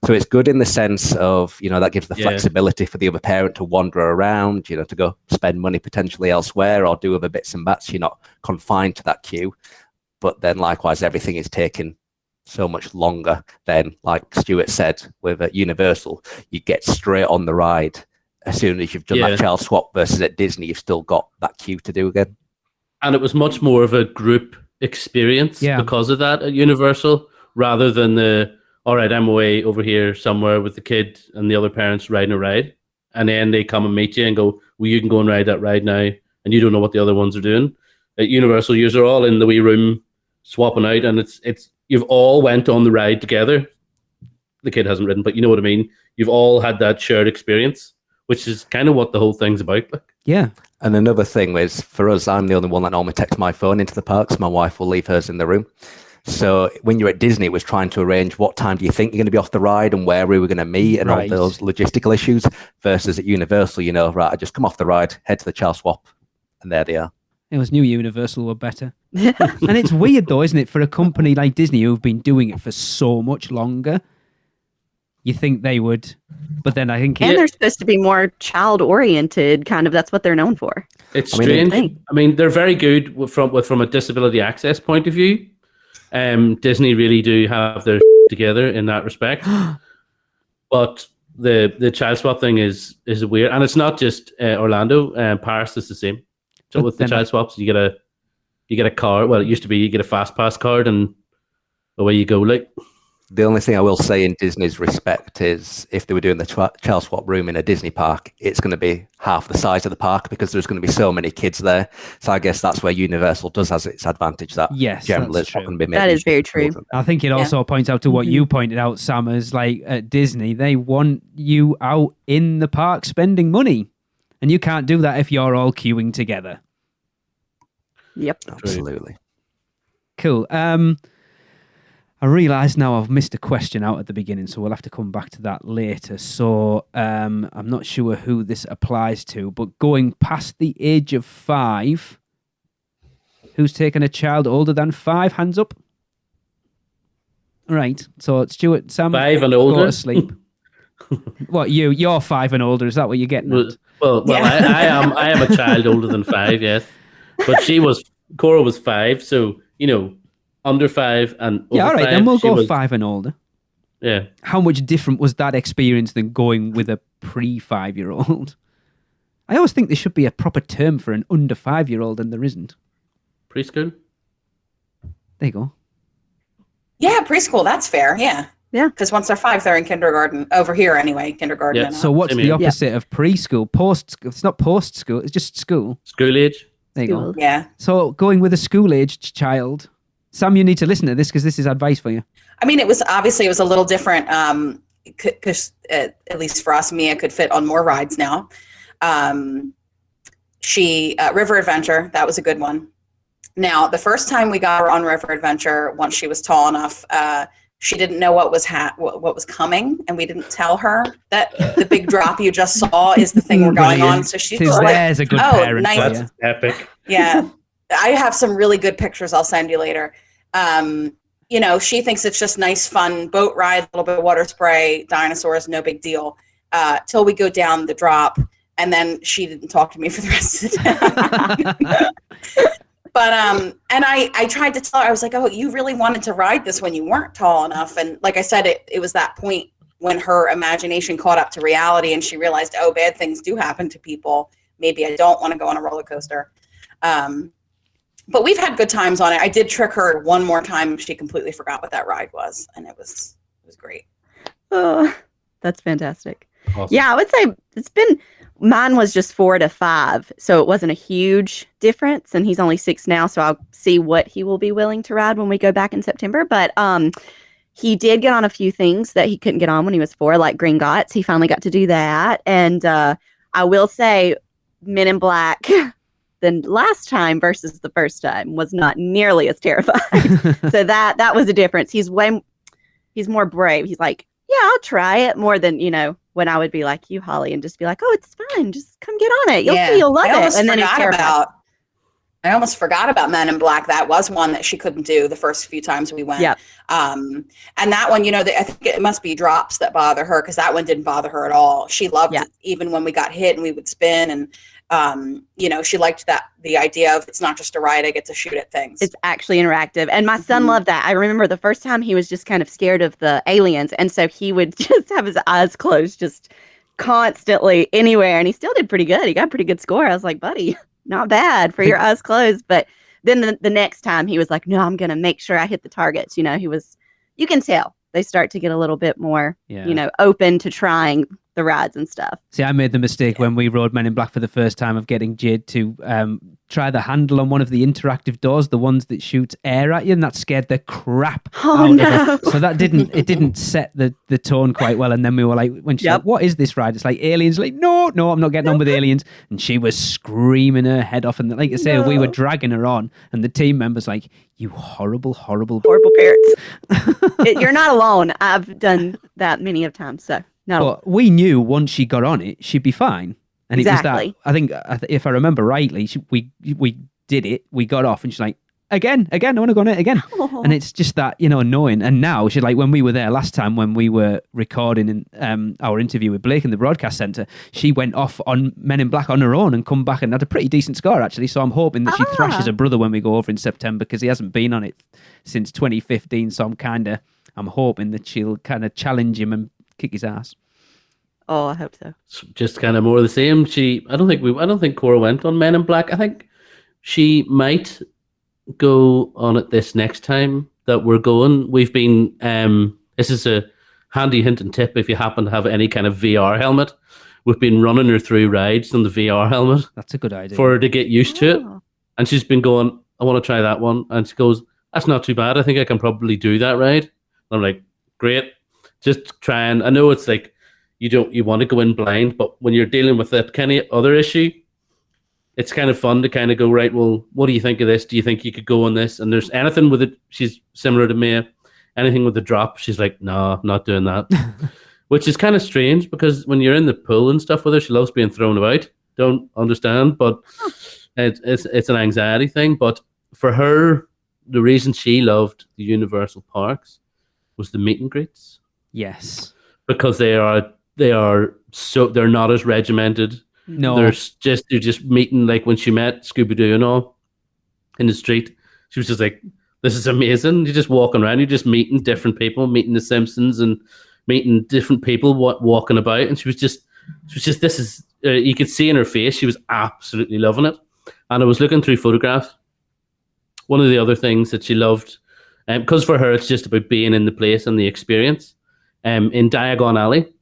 [SPEAKER 4] So it's good in the sense of, you know, that gives the flexibility for the other parent to wander around, you know, to go spend money potentially elsewhere or do other bits and bats. You're not confined to that queue. But then likewise, everything is taking so much longer than, like Stuart said, with Universal, you get straight on the ride as soon as you've done that child swap, versus at Disney, you've still got that queue to do again.
[SPEAKER 5] and it was much more of a group experience because of that at Universal, rather than the, all right, I'm away over here somewhere with the kid and the other parents riding a ride. And then they come and meet you and go, well, you can go and ride that ride now. And you don't know what the other ones are doing. At Universal, you're all in the wee room swapping out, and it's you've all went on the ride together. The kid hasn't ridden, but you know what I mean? You've all had that shared experience, which is kind of what the whole thing's about.
[SPEAKER 1] Yeah.
[SPEAKER 4] And another thing is, for us, I'm the only one that normally takes my phone into the parks. My wife will leave hers in the room. So when you're at Disney, it was trying to arrange what time do you think you're going to be off the ride and where we were going to meet and all those logistical issues, versus at Universal, you know, right, I just come off the ride, head to the child swap, and there they are.
[SPEAKER 1] It was new Universal were better. And it's weird though, isn't it, for a company like Disney who've been doing it for so much longer. You think they would, but then I think...
[SPEAKER 2] And they're supposed to be more child-oriented, kind of. That's what they're known for.
[SPEAKER 5] It's strange. I mean, they're very good from a disability access point of view. Disney really do have their together in that respect. But the child swap thing is weird. And it's not just Orlando. Paris is the same. So with the child swaps, you get a card. Well, it used to be you get a fast pass card and away you go. Like,
[SPEAKER 4] the only thing I will say in Disney's respect is, if they were doing the child swap room in a Disney park, it's going to be half the size of the park because there's going to be so many kids there. So I guess that's where Universal does has its advantage. That generally it's not going to be.
[SPEAKER 2] That is very true.
[SPEAKER 1] I think it also points out to what you pointed out, Sam, as like at Disney, they want you out in the park spending money, and you can't do that if you're all queuing together.
[SPEAKER 2] Yep,
[SPEAKER 4] absolutely.
[SPEAKER 1] Cool. I realise now I've missed a question out at the beginning, so we'll have to come back to that later. So I'm not sure who this applies to, but going past the age of 5, who's taken a child older than 5? Hands up. Right. So Stuart, Sam,
[SPEAKER 5] 5 and older.
[SPEAKER 1] Go to sleep. What, you're 5 and older? Is that what you're getting at?
[SPEAKER 5] Well, I am a child older than 5, yes. But Cora was 5, so under 5 and over 5.
[SPEAKER 1] All right, then we'll go 5 and older.
[SPEAKER 5] Yeah.
[SPEAKER 1] How much different was that experience than going with a pre-5-year-old? I always think there should be a proper term for an under 5-year-old, and there isn't.
[SPEAKER 5] Preschool?
[SPEAKER 1] There you go.
[SPEAKER 3] Yeah, preschool. That's fair. Yeah.
[SPEAKER 2] Yeah.
[SPEAKER 3] Because once they're 5, they're in kindergarten. Over here, anyway, kindergarten.
[SPEAKER 5] Yeah.
[SPEAKER 3] And
[SPEAKER 1] So what's the opposite of preschool? It's not post school. It's just school.
[SPEAKER 5] School age.
[SPEAKER 1] There you go.
[SPEAKER 3] Yeah.
[SPEAKER 1] So going with a school-aged child. Sam, you need to listen to this because this is advice for you.
[SPEAKER 3] I mean, it was a little different because at least for us, Mia could fit on more rides now. River Adventure, that was a good one. Now, the first time we got her on River Adventure, once she was tall enough, she didn't know what was coming, and we didn't tell her that the big drop you just saw is the thing we're going on. So she's like,
[SPEAKER 1] there's a good parent.
[SPEAKER 3] Nice.
[SPEAKER 5] That's epic.
[SPEAKER 3] Yeah. I have some really good pictures I'll send you later. She thinks it's just nice, fun boat ride, a little bit of water spray, dinosaurs, no big deal, till we go down the drop. And then she didn't talk to me for the rest of the day. But, and I tried to tell her, I was like, oh, you really wanted to ride this when you weren't tall enough. And like I said, it was that point when her imagination caught up to reality and she realized, oh, bad things do happen to people. Maybe I don't want to go on a roller coaster. But we've had good times on it. I did trick her one more time. She completely forgot what that ride was. And it was great.
[SPEAKER 2] Oh, that's fantastic.
[SPEAKER 5] Awesome.
[SPEAKER 2] Yeah, I would say mine was just 4 to 5. So it wasn't a huge difference. And he's only 6 now. So I'll see what he will be willing to ride when we go back in September. But he did get on a few things that he couldn't get on when he was 4, like Gringotts. He finally got to do that. And I will say Men in Black the last time versus the first time was not nearly as terrifying. So that was a difference. He's more brave. He's like, yeah, I'll try it, more than, when I would be like you, Holly, and just be like, oh, it's fine. Just come get on it. You'll see, you'll love it. And then
[SPEAKER 3] I almost forgot about Men in Black. That was one that she couldn't do the first few times we went.
[SPEAKER 2] Yep.
[SPEAKER 3] And that one, I think it must be drops that bother her, because that one didn't bother her at all. She loved it, even when we got hit and we would spin. And, she liked the idea of, it's not just a ride, I get to shoot at things.
[SPEAKER 2] It's actually interactive. And my son loved that. I remember the first time he was just kind of scared of the aliens. And so he would just have his eyes closed just constantly anywhere. And he still did pretty good. He got a pretty good score. I was like, buddy, not bad for your eyes closed. But then the next time he was like, no, I'm going to make sure I hit the targets. You can tell they start to get a little bit more, open to trying the rides and stuff.
[SPEAKER 1] See, I made the mistake when we rode Men in Black for the first time of getting Jade to try the handle on one of the interactive doors, the ones that shoot air at you, and that scared the crap out of her. So that didn't set the tone quite well. And then we were like, when she's like, what is this ride? It's like aliens. Like, no, I'm not getting on with aliens. And she was screaming her head off. And like I say, we were dragging her on, and the team members like, you horrible
[SPEAKER 2] parents. You're not alone. I've done that many of times. So. No.
[SPEAKER 1] But we knew once she got on it, she'd be fine. And
[SPEAKER 2] exactly.
[SPEAKER 1] It was that, I think, if I remember rightly, we did it, we got off, and she's like, again, I want to go on it again. Oh. And it's just that, annoying. And now she's like, when we were there last time, when we were recording our interview with Blake in the broadcast centre, she went off on Men in Black on her own and come back and had a pretty decent score, actually. So I'm hoping that she thrashes her brother when we go over in September, because he hasn't been on it since 2015. So I'm hoping that she'll kind of challenge him and kick his ass.
[SPEAKER 2] Oh, I hope so.
[SPEAKER 5] Just kind of more of the same. I don't think Cora went on Men in Black. I think she might go on it this next time that we're going. We've been this is a handy hint and tip if you happen to have any kind of VR helmet. We've been running her through rides on the VR helmet.
[SPEAKER 1] That's a good idea.
[SPEAKER 5] For her to get used to it. And she's been going, I want to try that one. And she goes, that's not too bad. I think I can probably do that ride. And I'm like, great. Just try. And I know it's like, you want to go in blind, but when you're dealing with that kind of other issue, it's kind of fun to kind of go, right, well, what do you think of this? Do you think you could go on this? And there's anything with it, she's similar to me, anything with the drop, she's like, no, I'm not doing that. Which is kind of strange, because when you're in the pool and stuff with her, she loves being thrown about. Don't understand, but it's an anxiety thing. But for her, the reason she loved the Universal parks was the meet and greets.
[SPEAKER 1] Yes.
[SPEAKER 5] Because they're not as regimented.
[SPEAKER 1] No,
[SPEAKER 5] they're just meeting, like when she met Scooby-Doo and all in the street, she was just like, this is amazing. You're just walking around, you're just meeting different people, meeting the Simpsons and meeting different people walking about. And she was just this is you could see in her face, she was absolutely loving it. And I was looking through photographs. One of the other things that she loved Because for her, it's just about being in the place and the experience. In Diagon Alley,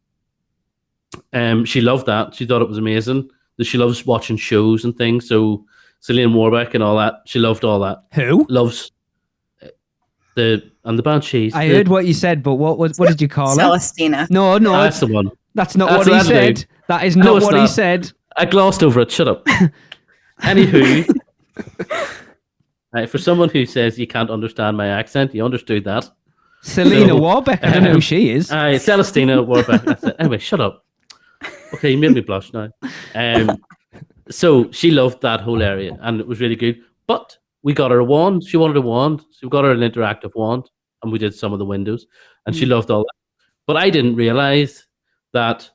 [SPEAKER 5] she loved that. She thought it was amazing. She loves watching shows and things. So Celine Warbeck and all that. She loved all that.
[SPEAKER 1] Who?
[SPEAKER 5] Loves the Banshees.
[SPEAKER 1] I heard what you said, but what did you call her?
[SPEAKER 3] Celestina.
[SPEAKER 1] No,
[SPEAKER 5] That's the one.
[SPEAKER 1] that's not what he said.
[SPEAKER 5] Right.
[SPEAKER 1] That is not what he
[SPEAKER 5] not.
[SPEAKER 1] said.
[SPEAKER 5] I glossed over it. Shut up. Anywho, right, for someone who says you can't understand my accent, you understood that.
[SPEAKER 1] Selena Warbeck. I don't know who she is.
[SPEAKER 5] Celestina Warbeck. That's it. Anyway, shut up. Okay, you made me blush now. So she loved that whole area, and it was really good. But we got her a wand. She wanted a wand, so we got her an interactive wand, and we did some of the windows, and she loved all that. But I didn't realize that,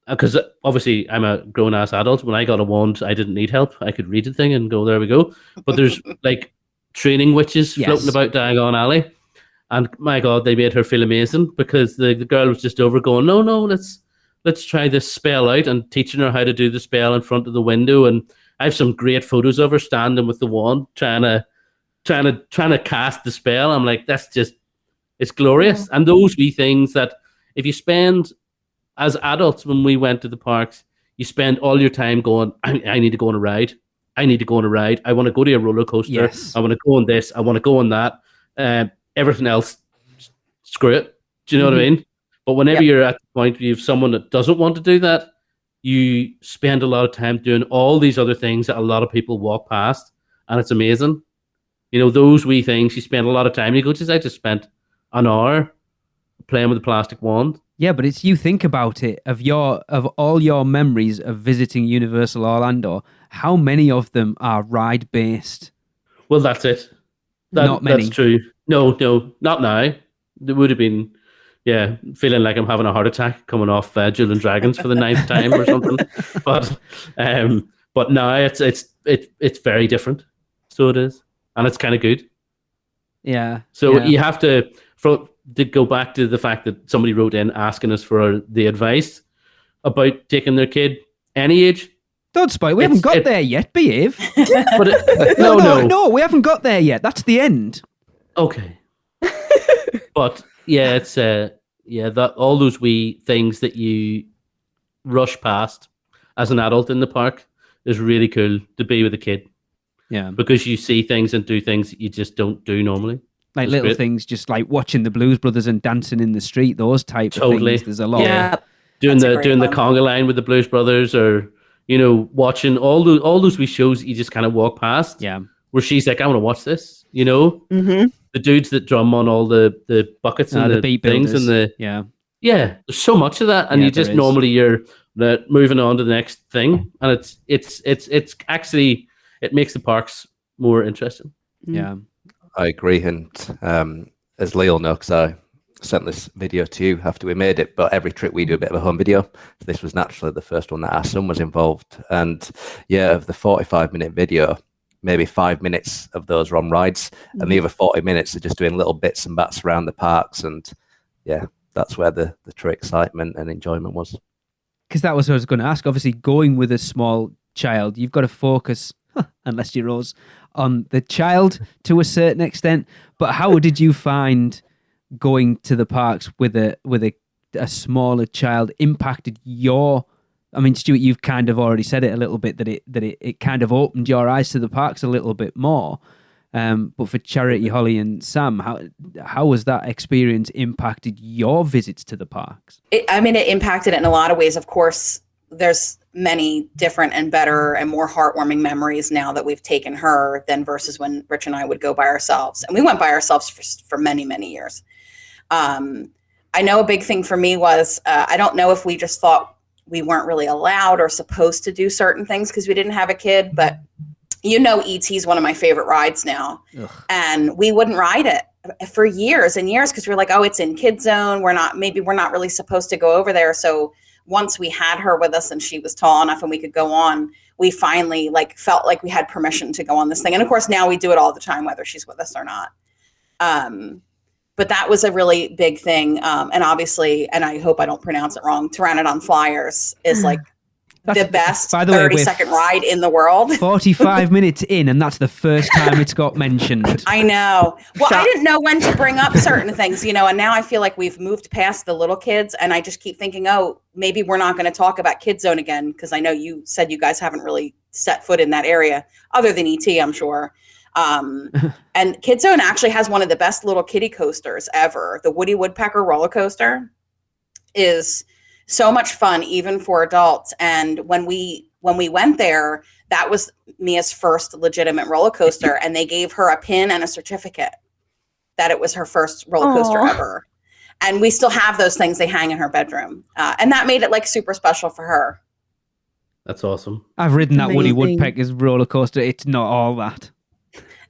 [SPEAKER 5] because obviously I'm a grown-ass adult. When I got a wand, I didn't need help. I could read the thing and go, there we go. But there's like training witches floating about Diagon Alley. And my God, they made her feel amazing, because the girl was just over going, no, let's try this spell out, and teaching her how to do the spell in front of the window. And I have some great photos of her standing with the wand, trying to cast the spell. I'm like, it's glorious. And those wee things that if you spend as adults, when we went to the parks, you spend all your time going, I need to go on a ride. I need to go on a ride. I want to go to a roller coaster.
[SPEAKER 1] Yes.
[SPEAKER 5] I want to go on this. I want to go on that. Everything else, screw it. Do you know what I mean? But whenever you're at the point where you have someone that doesn't want to do that, you spend a lot of time doing all these other things that a lot of people walk past, and it's amazing. You know, those wee things, you spend a lot of time. You go, I just spent an hour playing with a plastic wand.
[SPEAKER 1] Yeah, but it's, you think about it, of all your memories of visiting Universal Orlando, how many of them are ride based?
[SPEAKER 5] Well, that's it.
[SPEAKER 1] Not many.
[SPEAKER 5] That's true. No, not now. There would have been, feeling like I'm having a heart attack coming off Jewel and Dragons for the 9th time or something. But now it's very different. So it is, and it's kind of good.
[SPEAKER 1] Yeah.
[SPEAKER 5] So you have to go back to the fact that somebody wrote in asking us for the advice about taking their kid any age.
[SPEAKER 1] Don't spoil. We haven't got there yet. Behave.
[SPEAKER 5] But
[SPEAKER 1] no, we haven't got there yet. That's the end.
[SPEAKER 5] Okay. But it's that all those wee things that you rush past as an adult in the park is really cool to be with a kid.
[SPEAKER 1] Yeah.
[SPEAKER 5] Because you see things and do things that you just don't do normally.
[SPEAKER 1] Like little things, just like watching the Blues Brothers and dancing in the street, those type of things. There's a lot.
[SPEAKER 5] Yeah. Doing the conga line with the Blues Brothers, or watching all those wee shows that you just kind of walk past.
[SPEAKER 1] Yeah.
[SPEAKER 5] Where she's like, I want to watch this.
[SPEAKER 2] Mm-hmm.
[SPEAKER 5] The dudes that drum on all the buckets and the
[SPEAKER 1] beat
[SPEAKER 5] things
[SPEAKER 1] builders.
[SPEAKER 5] and there's so much of that, and you just normally you're moving on to the next thing, and it's actually, it makes the parks more interesting.
[SPEAKER 1] Yeah.
[SPEAKER 4] I agree, and as Lee'll know, because I sent this video to you after we made it, but every trip we do a bit of a home video. This was naturally the first one that our son was involved, and of the 45-minute video, maybe 5 minutes of those are on rides, and the other 40 minutes are just doing little bits and bats around the parks, and that's where the true excitement and enjoyment was.
[SPEAKER 1] Because that was what I was going to ask. Obviously, going with a small child, you've got to focus, unless you're us, on the child to a certain extent. But how did you find going to the parks with a smaller child impacted your? I mean, Stuart, you've kind of already said it a little bit, that it kind of opened your eyes to the parks a little bit more. But for Charity, Holly, and Sam, how has that experience impacted your visits to the parks?
[SPEAKER 3] It impacted it in a lot of ways. Of course, there's many different and better and more heartwarming memories now that we've taken her than versus when Rich and I would go by ourselves. And we went by ourselves for many, many years. I know a big thing for me was, I don't know if we just thought we weren't really allowed or supposed to do certain things because we didn't have a kid, but E.T. is one of my favorite rides now. Ugh. And we wouldn't ride it for years and years because we're like, oh, it's in Kid Zone. We're not really supposed to go over there. So once we had her with us and she was tall enough and we could go on, we finally felt like we had permission to go on this thing. And of course, now we do it all the time, whether she's with us or not. But that was a really big thing. And obviously, and I hope I don't pronounce it wrong, Pteranodon Flyers is the best
[SPEAKER 1] by the way,
[SPEAKER 3] 30-second ride in the world.
[SPEAKER 1] 45 minutes in, and that's the first time it's got mentioned.
[SPEAKER 3] I know. Well, I didn't know when to bring up certain things, and now I feel like we've moved past the little kids, and I just keep thinking, oh, maybe we're not going to talk about Kid Zone again, because I know you said you guys haven't really set foot in that area, other than ET, I'm sure. And Kid Zone actually has one of the best little kiddie coasters ever. The Woody Woodpecker roller coaster is so much fun, even for adults. And when we went there, that was Mia's first legitimate roller coaster, and they gave her a pin and a certificate that it was her first roller coaster ever. And we still have those things. They hang in her bedroom, and that made it like super special for her.
[SPEAKER 5] That's awesome.
[SPEAKER 1] I've ridden that Woody Woodpecker's roller coaster. It's not all that.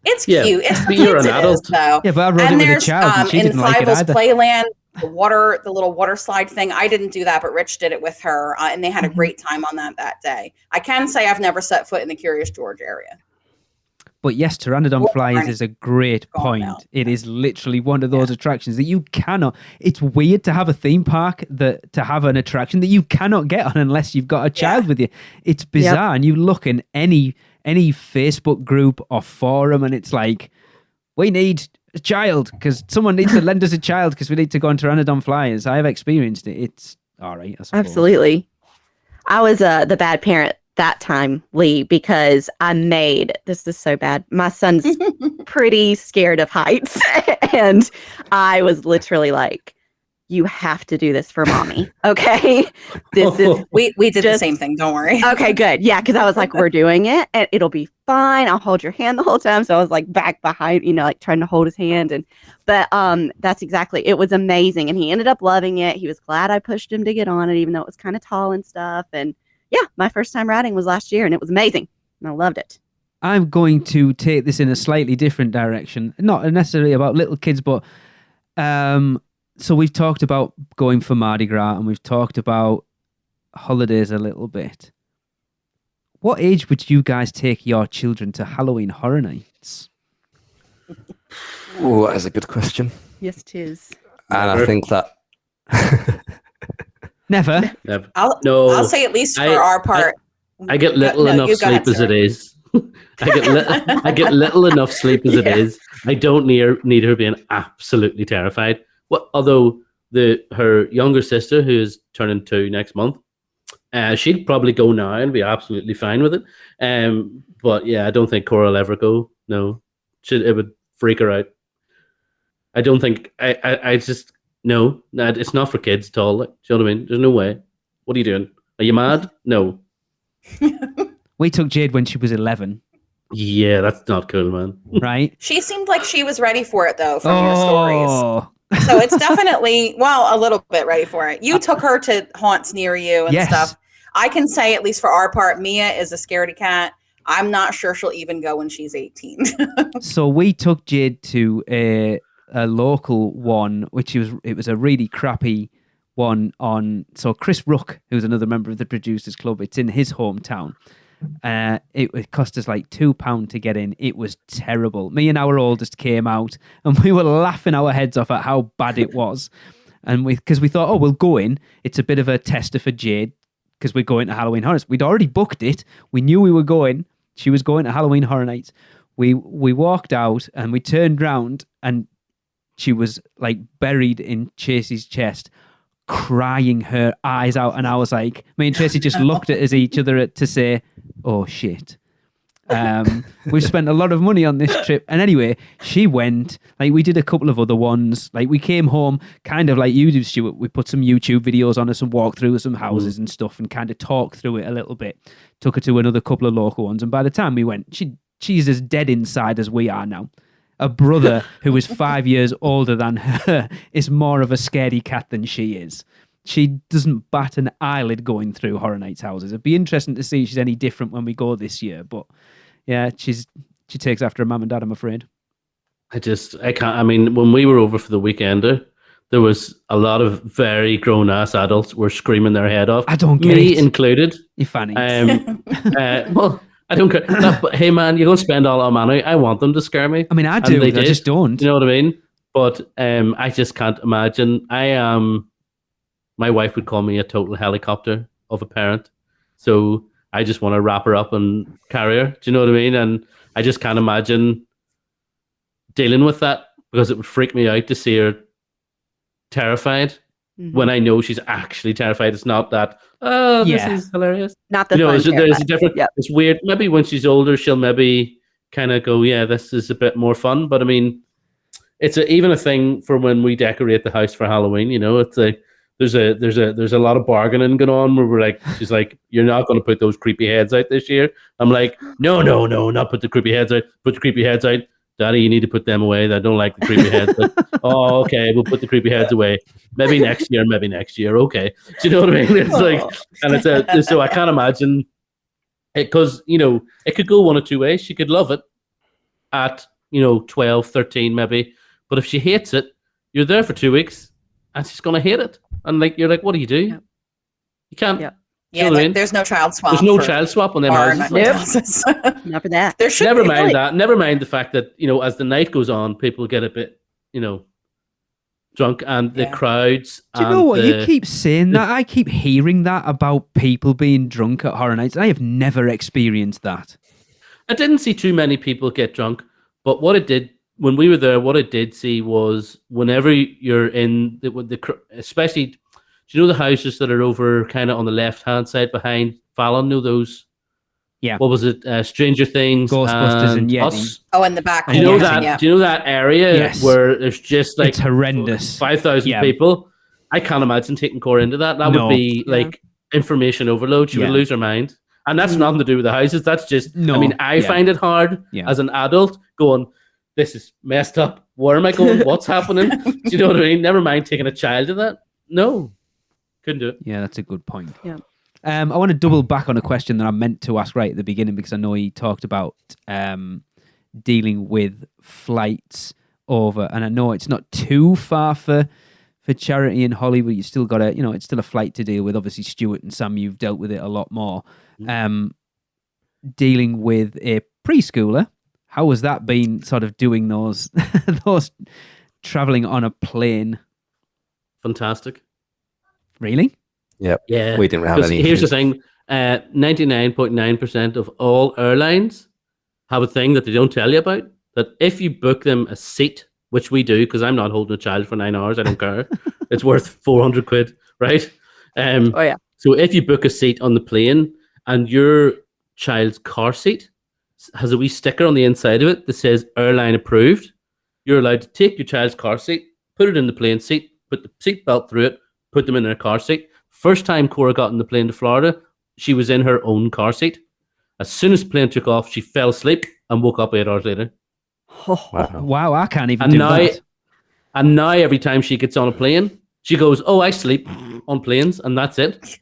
[SPEAKER 3] It's cute. It's for
[SPEAKER 5] you're
[SPEAKER 3] kids,
[SPEAKER 5] an adult.
[SPEAKER 1] Though. Yeah, but I rode it with a child, and she didn't like it either.
[SPEAKER 3] Playland, the little water slide thing. I didn't do that, but Rich did it with her, and they had a great time on that day. I can say I've never set foot in the Curious George area.
[SPEAKER 1] But yes, Pteranodon Flyers is a great point. It is literally one of those attractions that you cannot. It's weird to have a theme park to have an attraction that you cannot get on unless you've got a child with you. It's bizarre, and you look in any Facebook group or forum, and it's like, we need a child because someone needs to lend us a child because we need to go on Pteranodon Flyers. I have experienced it. It's all right. I suppose.
[SPEAKER 2] Absolutely. I was the bad parent that time, Lee, because this is so bad. My son's pretty scared of heights. And I was literally like, you have to do this for mommy. Okay. This is
[SPEAKER 3] we did the same thing. Don't worry.
[SPEAKER 2] Okay, good. Yeah. Cause I was like, we're doing it and it'll be fine. I'll hold your hand the whole time. So I was like back behind, like trying to hold his hand. But that's exactly, it was amazing. And he ended up loving it. He was glad I pushed him to get on it, even though it was kind of tall and stuff. And yeah, my first time riding was last year and it was amazing. And I loved it.
[SPEAKER 1] I'm going to take this in a slightly different direction. Not necessarily about little kids, but so we've talked about going for Mardi Gras and we've talked about holidays a little bit. What age would you guys take your children to Halloween Horror Nights?
[SPEAKER 4] Oh, that's a good question.
[SPEAKER 2] Yes, it is.
[SPEAKER 4] And I think that...
[SPEAKER 1] Never.
[SPEAKER 3] I'll say at least for our part.
[SPEAKER 5] I get little enough sleep as it is. I get little enough sleep as it is. I don't need her being absolutely terrified. Although her younger sister, who is turning 2 next month, she'd probably go now and be absolutely fine with it. But yeah, I don't think Cora will ever go. No, it would freak her out. I don't think. I just no. It's not for kids at all. Like, do you know what I mean? There's no way. What are you doing? Are you mad? No.
[SPEAKER 1] We took Jade when she was 11.
[SPEAKER 5] Yeah, that's not cool, man.
[SPEAKER 1] Right?
[SPEAKER 3] She seemed like she was ready for it, though, from your stories. So it's definitely, a little bit ready for it. You took her to haunts near you and stuff. I can say, at least for our part, Mia is a scaredy cat. I'm not sure she'll even go when she's 18.
[SPEAKER 1] So we took Jade to a local one, it was a really crappy one so Chris Rook, who's another member of the Producers Club, it's in his hometown. It cost us like £2 to get in. It was terrible. Me and our oldest came out and we were laughing our heads off at how bad it was. And because we thought, we'll go in. It's a bit of a tester for Jade because we're going to Halloween Horror Nights. We'd already booked it. We knew we were going. She was going to Halloween Horror Nights. We walked out and we turned round and she was like buried in Chasey's chest, crying her eyes out. And I was like, me and Tracy just looked at each other to say, oh shit. We've spent a lot of money on this trip. And anyway, she went, like we did a couple of other ones. Like we came home kind of like you do, Stuart. We put some YouTube videos on her, some walkthrough of some houses and stuff and kind of talked through it a little bit. Took her to another couple of local ones. And by the time we went, she's as dead inside as we are now. A brother who is 5 years older than her is more of a scaredy cat than she is. She doesn't bat an eyelid going through Horror Nights houses. It'd be interesting to see if she's any different when we go this year. But yeah, she takes after her mum and dad, I'm afraid.
[SPEAKER 5] I can't. I mean, when we were over for the weekender, there was a lot of very grown-ass adults were screaming their head off.
[SPEAKER 1] I don't get
[SPEAKER 5] me
[SPEAKER 1] it.
[SPEAKER 5] included.
[SPEAKER 1] You fanny.
[SPEAKER 5] Well, I don't care. No, but hey, man, you're going to spend all our money. I want them to scare me.
[SPEAKER 1] I mean, I do. I just don't.
[SPEAKER 5] You know what I mean? But I just can't imagine. My wife would call me a total helicopter of a parent. So I just want to wrap her up and carry her. Do you know what I mean? And I just can't imagine dealing with that, because it would freak me out to see her terrified when I know she's actually terrified. It's not that, oh, this is hilarious.
[SPEAKER 2] Not the
[SPEAKER 5] there's a different,
[SPEAKER 2] Yep.
[SPEAKER 5] it's weird. Maybe when she's older, she'll maybe kind of go, yeah, this is a bit more fun. But I mean, it's even a thing for when we decorate the house for Halloween. You know, it's like there's a lot of bargaining going on where we're like, she's like, you're not going to put those creepy heads out this year. I'm like, no, not put the creepy heads out. Put the creepy heads out. Daddy, you need to put them away. I don't like the creepy heads. But, oh, okay, we'll put the creepy heads away. Maybe next year. Okay. Do you know what I mean? It's like, and it's so I can't imagine it, because, you know, it could go one or two ways. She could love it at, 12, 13 maybe. But if she hates it, you're there for 2 weeks and she's going to hate it. And like, you're like, what do?
[SPEAKER 2] Yep.
[SPEAKER 5] You can't.
[SPEAKER 2] Yep.
[SPEAKER 3] Yeah, there's no child swap.
[SPEAKER 5] There's no child swap on them houses.
[SPEAKER 2] Not for that.
[SPEAKER 3] There should
[SPEAKER 5] Never
[SPEAKER 3] be.
[SPEAKER 5] mind that. Never mind the fact that, as the night goes on, people get a bit, drunk, and the crowds.
[SPEAKER 1] Do you know what? You keep saying that. I keep hearing that about people being drunk at horror nights. I have never experienced that.
[SPEAKER 5] I didn't see too many people get drunk, but when we were there, what I did see was whenever you're in especially, do you know the houses that are over kind of on the left-hand side behind Fallon? Know those?
[SPEAKER 1] Yeah.
[SPEAKER 5] What was it? Stranger Things,
[SPEAKER 1] Ghostbusters, and Yeti.
[SPEAKER 5] Us.
[SPEAKER 3] Oh, in the back.
[SPEAKER 5] Do you know that? Yeah. Do you know that area where there's just like
[SPEAKER 1] it's horrendous,
[SPEAKER 5] 5,000 people? I can't imagine taking Cora into that. That would be like information overload. She would lose her mind, and that's nothing to do with the houses. That's just. I mean, I find it hard as an adult going, this is messed up. Where am I going? What's happening? Do you know what I mean? Never mind taking a child to that. No. Couldn't do it.
[SPEAKER 1] Yeah, that's a good point.
[SPEAKER 2] Yeah.
[SPEAKER 1] I want to double back on a question that I meant to ask right at the beginning, because I know he talked about dealing with flights over, and I know it's not too far for Charity and Holly, but you still got it's still a flight to deal with. Obviously, Stuart and Sam, you've dealt with it a lot more. Dealing with a preschooler, how has that been? Sort of doing those traveling on a plane.
[SPEAKER 5] Fantastic.
[SPEAKER 1] Really?
[SPEAKER 4] Yep.
[SPEAKER 5] Yeah.
[SPEAKER 4] We didn't have any.
[SPEAKER 5] Here's the thing: 99.9% of all airlines have a thing that they don't tell you about. That if you book them a seat, which we do, because I'm not holding a child for 9 hours, I don't care. It's worth 400 quid, right? So if you book a seat on the plane and your child's car seat has a wee sticker on the inside of it that says airline approved, you're allowed to take your child's car seat, put it in the plane seat, put the seat belt through it, put them in their car seat. First time Cora got on the plane to Florida, she was in her own car seat. As soon as the plane took off, she fell asleep and woke up 8 hours later.
[SPEAKER 1] Wow, I can't even do that.
[SPEAKER 5] And now every time she gets on a plane, she goes, "Oh, I sleep on planes," and that's it.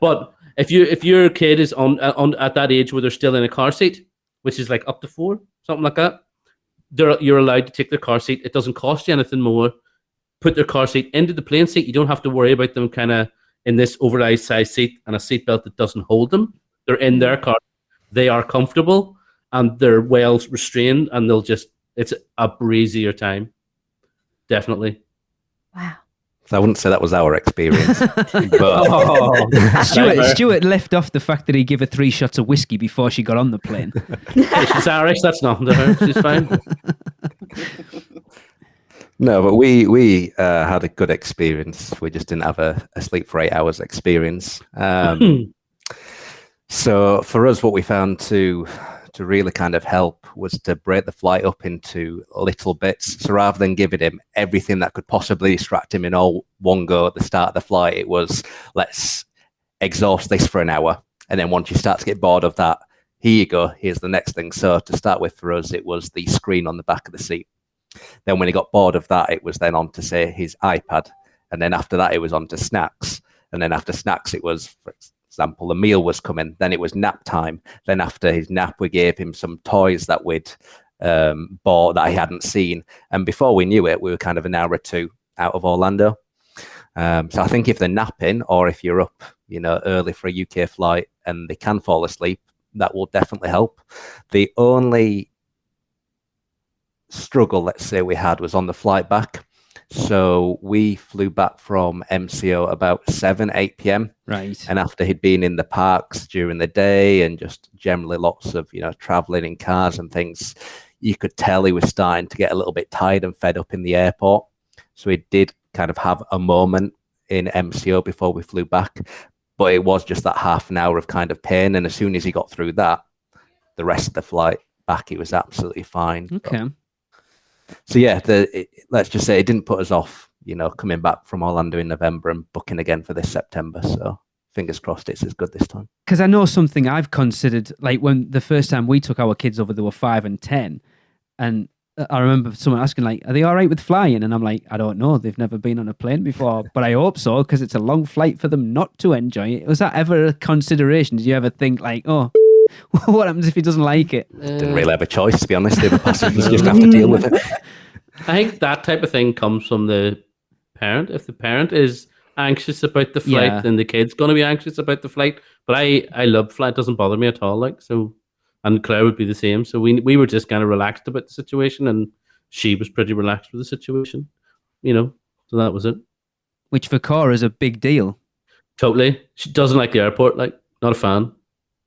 [SPEAKER 5] But if your kid is on at that age where they're still in a car seat, which is like up to 4, something like that, you're allowed to take their car seat. It doesn't cost you anything more. Put their car seat into the plane seat. You don't have to worry about them kind of in this oversized seat and a seatbelt that doesn't hold them. They're in their car. They are comfortable and they're well restrained, and it's a breezier time. Definitely.
[SPEAKER 2] Wow.
[SPEAKER 4] So I wouldn't say that was our experience. But
[SPEAKER 1] Stuart left off the fact that he gave her 3 shots of whiskey before she got on the plane.
[SPEAKER 5] Hey, she's Irish. That's nothing to her. She's fine.
[SPEAKER 4] No, but we had a good experience. We just didn't have a sleep for 8 hours experience. So for us, what we found to really kind of help was to break the flight up into little bits. So rather than giving him everything that could possibly distract him in all one go at the start of the flight, it was, let's exhaust this for an hour. And then once you start to get bored of that, here you go, here's the next thing. So to start with, for us, it was the screen on the back of the seat. Then when he got bored of that, it was then on to, say, his iPad. And then after that, it was on to snacks. And then after snacks, it was, for example, the meal was coming. Then it was nap time. Then after his nap, we gave him some toys that we'd bought that he hadn't seen. And before we knew it, we were kind of an hour or 2 out of Orlando. So I think if they're napping, or if you're up, early for a UK flight and they can fall asleep, that will definitely help. The only struggle, let's say, we had was on the flight back. So we flew back from MCO about 8 p.m.
[SPEAKER 1] Right.
[SPEAKER 4] And after he'd been in the parks during the day and just generally lots of, traveling in cars and things, you could tell he was starting to get a little bit tired and fed up in the airport. So he did kind of have a moment in MCO before we flew back, but it was just that half an hour of kind of pain. And as soon as he got through that, the rest of the flight back, he was absolutely fine.
[SPEAKER 1] Okay.
[SPEAKER 4] So yeah, let's just say it didn't put us off, coming back from Orlando in November and booking again for this September. So fingers crossed it's as good this time.
[SPEAKER 1] Because I know something I've considered, like when the first time we took our kids over, they were 5 and 10. And I remember someone asking, like, are they all right with flying? And I'm like, I don't know. They've never been on a plane before, but I hope so, because it's a long flight for them not to enjoy it. Was that ever a consideration? Did you ever think, like, oh, what happens if he doesn't like it?
[SPEAKER 4] Didn't really have a choice, to be honest. The passengers just have to deal with it.
[SPEAKER 5] I think that type of thing comes from the parent. If the parent is anxious about the flight, then the kid's going to be anxious about the flight. But I love flight. It doesn't bother me at all. Like, so. And Claire would be the same. So we were just kind of relaxed about the situation, and she was pretty relaxed with the situation, So that was it.
[SPEAKER 1] Which for Cora is a big deal.
[SPEAKER 5] Totally. She doesn't like the airport, like, not a fan.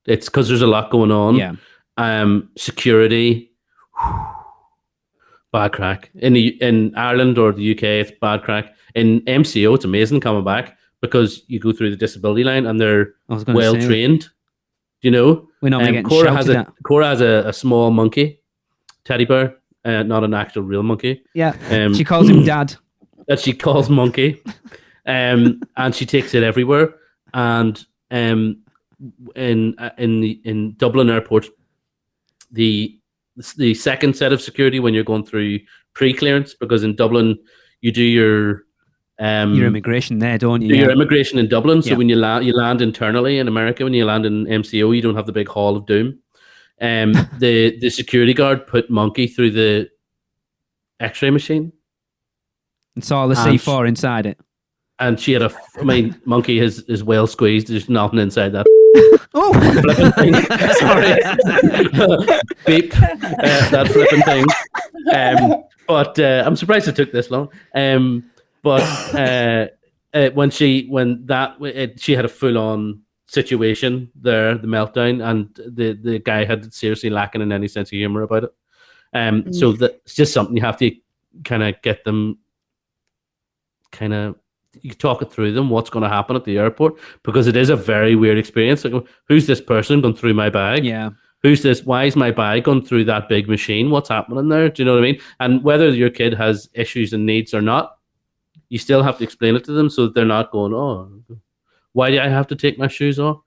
[SPEAKER 5] It's because there's a lot going on.
[SPEAKER 1] Yeah.
[SPEAKER 5] Security, bad crack. In Ireland or the UK, it's bad crack. In MCO, it's amazing coming back because you go through the disability line and they're well trained. We're
[SPEAKER 1] normally getting shouted at.
[SPEAKER 5] Cora has a small monkey, teddy bear, not an actual real monkey.
[SPEAKER 1] Yeah, she calls him Dad.
[SPEAKER 5] That she calls Monkey, and she takes it everywhere. And in Dublin Airport, the second set of security when you're going through pre-clearance, because in Dublin you do your
[SPEAKER 1] immigration there, don't you?
[SPEAKER 5] Your immigration in Dublin. So when you land internally in America. When you land in MCO, you don't have the big hall of doom. The security guard put Monkey through the X-ray machine
[SPEAKER 1] and saw the C4 inside it.
[SPEAKER 5] And she had Monkey is well squeezed. There's nothing inside that.
[SPEAKER 1] Oh,
[SPEAKER 5] flipping thing. Sorry, beep. That flipping thing. But I'm surprised it took this long. But when she had a full-on situation there, the meltdown, and the guy had seriously lacking in any sense of humor about it. So that's just something you have to kind of get them, you talk it through them, what's going to happen at the airport, because it is a very weird experience. Like, who's this person going through my bag?
[SPEAKER 1] Yeah.
[SPEAKER 5] Who's this? Why is my bag going through that big machine? What's happening there? Do you know what I mean? And whether your kid has issues and needs or not, you still have to explain it to them so that they're not going, oh, why do I have to take my shoes off?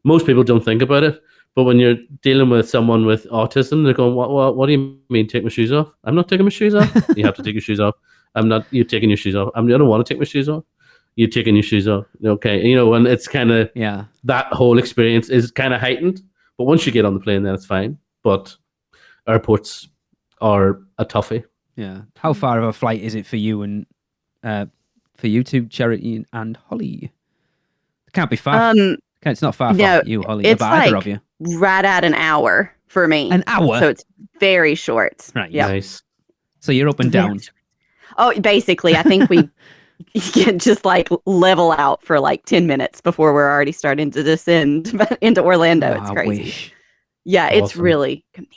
[SPEAKER 5] Most people don't think about it. But when you're dealing with someone with autism, they're going, what do you mean take my shoes off? I'm not taking my shoes off. You have to take your shoes off. You're taking your shoes off. I don't want to take my shoes off. You're taking your shoes off. Okay. And it's kind of, that whole experience is kind of heightened. But once you get on the plane, then it's fine. But airports are a toughie.
[SPEAKER 1] Yeah. How far of a flight is it for you and for you two, Charity and Holly? It can't be far. It's not far for you, Holly.
[SPEAKER 2] It's
[SPEAKER 1] either
[SPEAKER 2] like
[SPEAKER 1] of you.
[SPEAKER 2] Right at an hour for me.
[SPEAKER 1] An hour?
[SPEAKER 2] So it's very short.
[SPEAKER 1] Right.
[SPEAKER 2] Yep.
[SPEAKER 5] Nice.
[SPEAKER 1] So you're up and down.
[SPEAKER 2] Oh, basically, I think we can just like level out for like 10 minutes before we're already starting to descend into Orlando. It's crazy.
[SPEAKER 1] Wish.
[SPEAKER 2] Yeah,
[SPEAKER 5] Awesome.
[SPEAKER 2] It's really convenient.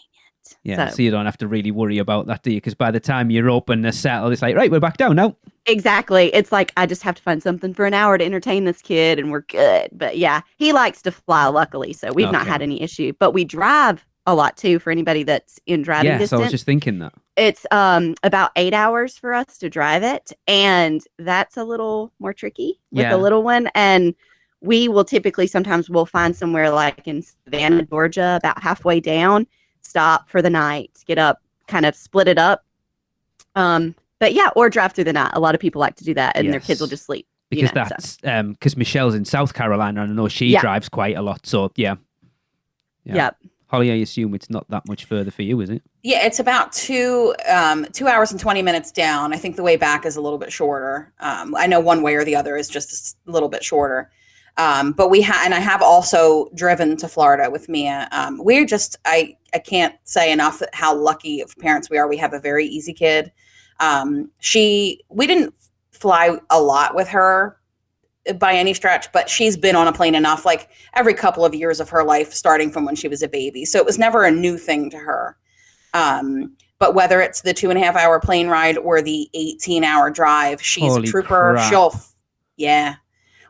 [SPEAKER 1] Yeah, so you don't have to really worry about that, do you? Because by the time you're up and they're settled, it's like, right, we're back down now.
[SPEAKER 2] Exactly. It's like, I just have to find something for an hour to entertain this kid and we're good. But yeah, he likes to fly, luckily. So we've not had any issue. But we drive a lot too for anybody that's in driving distance.
[SPEAKER 1] So I was just thinking that.
[SPEAKER 2] It's about 8 hours for us to drive it. And that's a little more tricky with the little one. And we will typically, sometimes we'll find somewhere like in Savannah, Georgia, about halfway down, stop for the night, get up, kind of split it up. But yeah, or drive through the night. A lot of people like to do that, and their kids will just sleep.
[SPEAKER 1] Because that's because Michelle's in South Carolina, and I know she drives quite a lot. So yeah.
[SPEAKER 2] Yep.
[SPEAKER 1] Holly, I assume it's not that much further for you, is it?
[SPEAKER 3] Yeah, it's about 2 hours and 20 minutes down. I think the way back is a little bit shorter. I know one way or the other is just a little bit shorter. But and I have also driven to Florida with Mia. We're just, I can't say enough how lucky of parents we are. We have a very easy kid. We didn't fly a lot with her by any stretch, but she's been on a plane enough, like every couple of years of her life, starting from when she was a baby. So it was never a new thing to her. But whether it's the 2.5-hour plane ride or the 18-hour drive, she's
[SPEAKER 1] Holy
[SPEAKER 3] a trooper.
[SPEAKER 1] crap.
[SPEAKER 3] Yeah.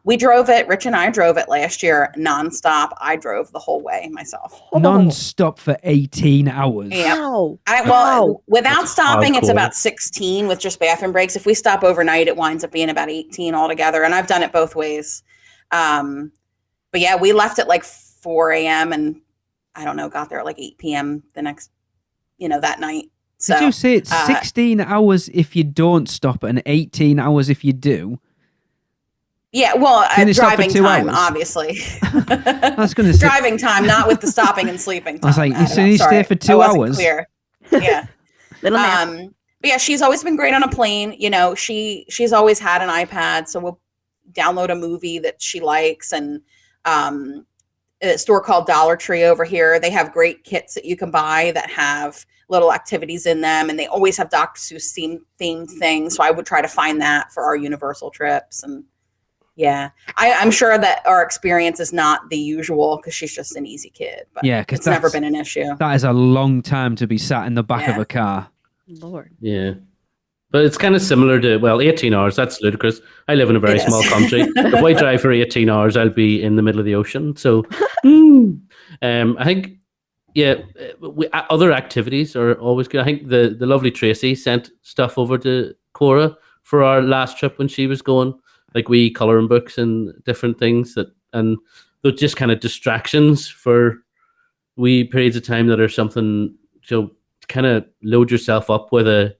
[SPEAKER 3] We drove it. Rich and I drove it last year nonstop. I drove the whole way myself.
[SPEAKER 1] Non-stop for 18 hours.
[SPEAKER 3] Yeah.
[SPEAKER 2] Wow.
[SPEAKER 3] Without
[SPEAKER 5] That's
[SPEAKER 3] stopping, it's
[SPEAKER 5] hardcore.
[SPEAKER 3] about 16 with just bathroom breaks. If we stop overnight, it winds up being about 18 altogether. And I've done it both ways. But yeah, we left at like 4 a.m. and I don't know, got there at like 8 p.m. the next, that night. So,
[SPEAKER 1] Did you say it's 16 hours if you don't stop and 18 hours if you do?
[SPEAKER 3] Yeah, well,
[SPEAKER 1] Can you stop for
[SPEAKER 3] driving
[SPEAKER 1] 2
[SPEAKER 3] time,
[SPEAKER 1] hours?
[SPEAKER 3] obviously.
[SPEAKER 1] I was going to say.
[SPEAKER 3] Driving time, not with the stopping and sleeping time.
[SPEAKER 1] I was like,
[SPEAKER 3] Adam,
[SPEAKER 1] so you stay
[SPEAKER 3] sorry.
[SPEAKER 1] for
[SPEAKER 3] I
[SPEAKER 1] 2
[SPEAKER 3] wasn't
[SPEAKER 1] hours?
[SPEAKER 3] Clear. Yeah.
[SPEAKER 2] Little nap.
[SPEAKER 3] But yeah, she's always been great on a plane. She's always had an iPad, so we'll download a movie that she likes. And a store called Dollar Tree over here, they have great kits that you can buy that have little activities in them, and they always have Dr. Seuss themed things. So I would try to find that for our Universal trips. And yeah, I'm sure that our experience is not the usual because she's just an easy kid. But
[SPEAKER 1] Yeah, 'cause
[SPEAKER 3] it's never been an issue.
[SPEAKER 1] That is a long time to be sat in the back of
[SPEAKER 3] Yeah.
[SPEAKER 1] a car.
[SPEAKER 2] Lord.
[SPEAKER 5] Yeah. But it's kind of similar to, 18 hours, that's ludicrous. I live in a very
[SPEAKER 3] It is.
[SPEAKER 5] small country. If I drive for 18 hours, I'll be in the middle of the ocean. So I think, other activities are always good. I think the lovely Tracy sent stuff over to Cora for our last trip when she was going, like wee colouring books and different things and they're just kind of distractions for wee periods of time that are something, kind of load yourself up with a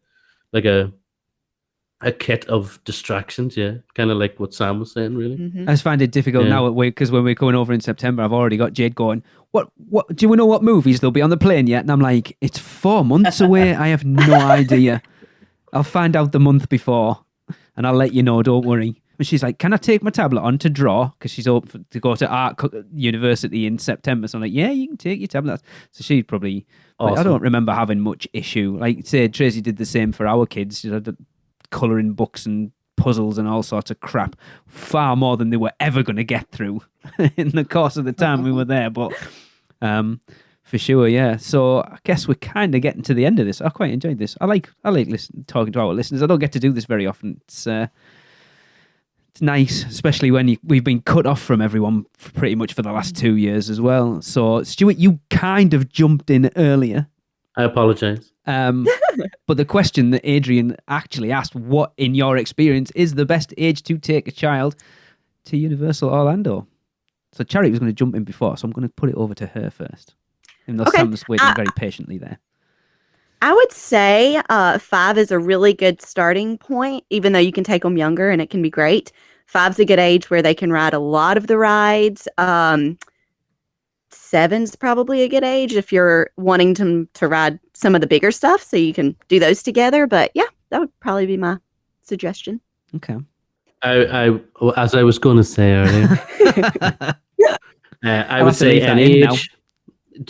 [SPEAKER 5] kit of distractions, kind of like what Sam was saying, really.
[SPEAKER 2] Mhm.
[SPEAKER 1] I just find it difficult now because when we're coming over in September, I've already got Jade going, what do we know what movies they'll be on the plane yet? And I'm like, it's 4 months away. I have no idea. I'll find out the month before and I'll let you know, don't worry. And she's like, can I take my tablet on to draw? Because she's up to go to art university in September. So I'm like, yeah, you can take your tablet. So she'd probably,
[SPEAKER 5] Awesome.
[SPEAKER 1] I don't remember having much issue. Like, say, Tracy did the same for our kids. She had colouring books and puzzles and all sorts of crap, far more than they were ever going to get through in the course of the time we were there. But for sure, yeah. So I guess we're kind of getting to the end of this. I quite enjoyed this. I like talking to our listeners. I don't get to do this very often. It's nice, especially when we've been cut off from everyone pretty much for the last 2 years as well. So, Stuart, you kind of jumped in earlier.
[SPEAKER 5] I apologize.
[SPEAKER 1] But the question that Adrian actually asked, what, in your experience, is the best age to take a child to Universal Orlando? So Charity was going to jump in before, so I'm going to put it over to her first. Even though
[SPEAKER 2] Okay.
[SPEAKER 1] Sam was waiting very patiently there.
[SPEAKER 2] I would say 5 is a really good starting point, even though you can take them younger and it can be great. 5's a good age where they can ride a lot of the rides. 7's probably a good age if you're wanting to ride some of the bigger stuff, so you can do those together. But yeah, that would probably be my suggestion.
[SPEAKER 1] Okay.
[SPEAKER 5] I as I was going to say earlier, I
[SPEAKER 1] I'll
[SPEAKER 5] would
[SPEAKER 1] have to
[SPEAKER 5] say
[SPEAKER 1] leave that
[SPEAKER 5] any
[SPEAKER 1] in now.
[SPEAKER 5] age,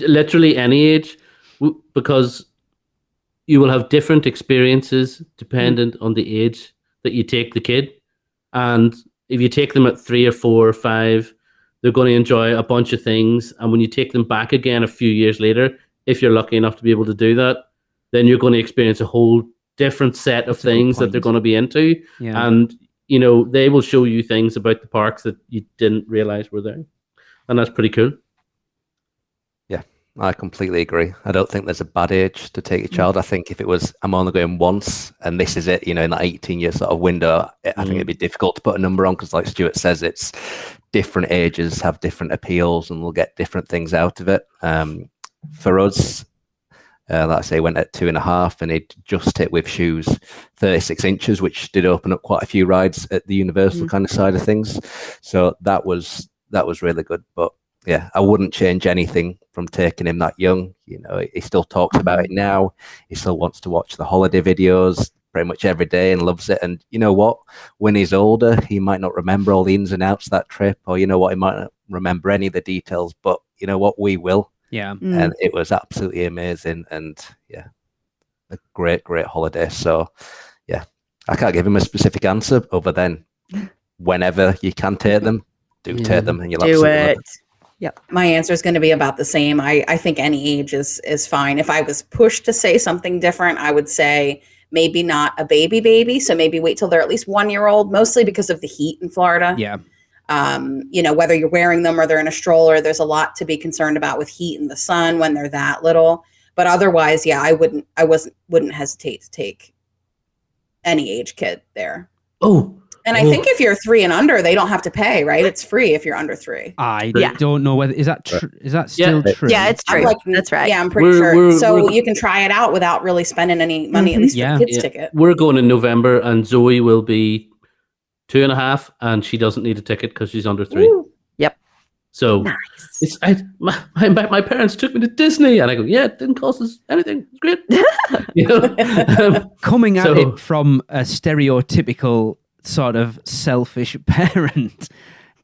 [SPEAKER 5] literally any age, because you will have different experiences dependent on the age that you take the kid. And if you take them at 3 or 4 or 5, they're going to enjoy a bunch of things. And when you take them back again a few years later, if you're lucky enough to be able to do that, then you're going to experience a whole different set of
[SPEAKER 1] That's a good
[SPEAKER 5] things that
[SPEAKER 1] point.
[SPEAKER 5] they're going to be into.
[SPEAKER 1] Yeah.
[SPEAKER 5] And, they will show you things about the parks that you didn't realize were there. And that's pretty cool.
[SPEAKER 4] I completely agree. I don't think there's a bad age to take a child. I think if it was, I'm only going once and this is it, in that 18-year sort of window, I think it'd be difficult to put a number on because like Stuart says, it's different ages have different appeals and we'll get different things out of it. For us, like I say, went at 2.5 and it just hit with shoes 36 inches, which did open up quite a few rides at the Universal kind of side of things. So that was really good. But yeah, I wouldn't change anything from taking him that young. He still talks about it now. He still wants to watch the holiday videos pretty much every day and loves it. And you know what? When he's older, he might not remember all the ins and outs of that trip, or he might not remember any of the details. But you know what? We will.
[SPEAKER 1] Yeah.
[SPEAKER 4] And it was absolutely amazing. And yeah, a great, great holiday. So I can't give him a specific answer other than whenever you can take them, take them, and you'll
[SPEAKER 2] Do
[SPEAKER 4] absolutely
[SPEAKER 2] it.
[SPEAKER 4] love it.
[SPEAKER 2] Yep.
[SPEAKER 3] My answer is going to be about the same. I think any age is fine. If I was pushed to say something different, I would say maybe not a baby. So maybe wait till they're at least 1 year old, mostly because of the heat in Florida.
[SPEAKER 1] Yeah.
[SPEAKER 3] Whether you're wearing them or they're in a stroller, there's a lot to be concerned about with heat and the sun when they're that little. But otherwise, yeah, I wouldn't hesitate to take any age kid there. And I think if you're 3 and under, they don't have to pay, right? It's free if you're under 3.
[SPEAKER 1] I don't know whether is that still true?
[SPEAKER 2] Yeah, it's true. That's right.
[SPEAKER 3] Yeah, I'm pretty sure. So you can try it out without really spending any money, at least for the kids' ticket.
[SPEAKER 5] We're going in November, and Zoe will be 2.5, and she doesn't need a ticket because she's under 3.
[SPEAKER 2] Ooh. Yep.
[SPEAKER 5] So
[SPEAKER 2] nice.
[SPEAKER 5] My parents took me to Disney, and I go, yeah, it didn't cost us anything. It's great.
[SPEAKER 1] Coming at it from a stereotypical sort of selfish parent,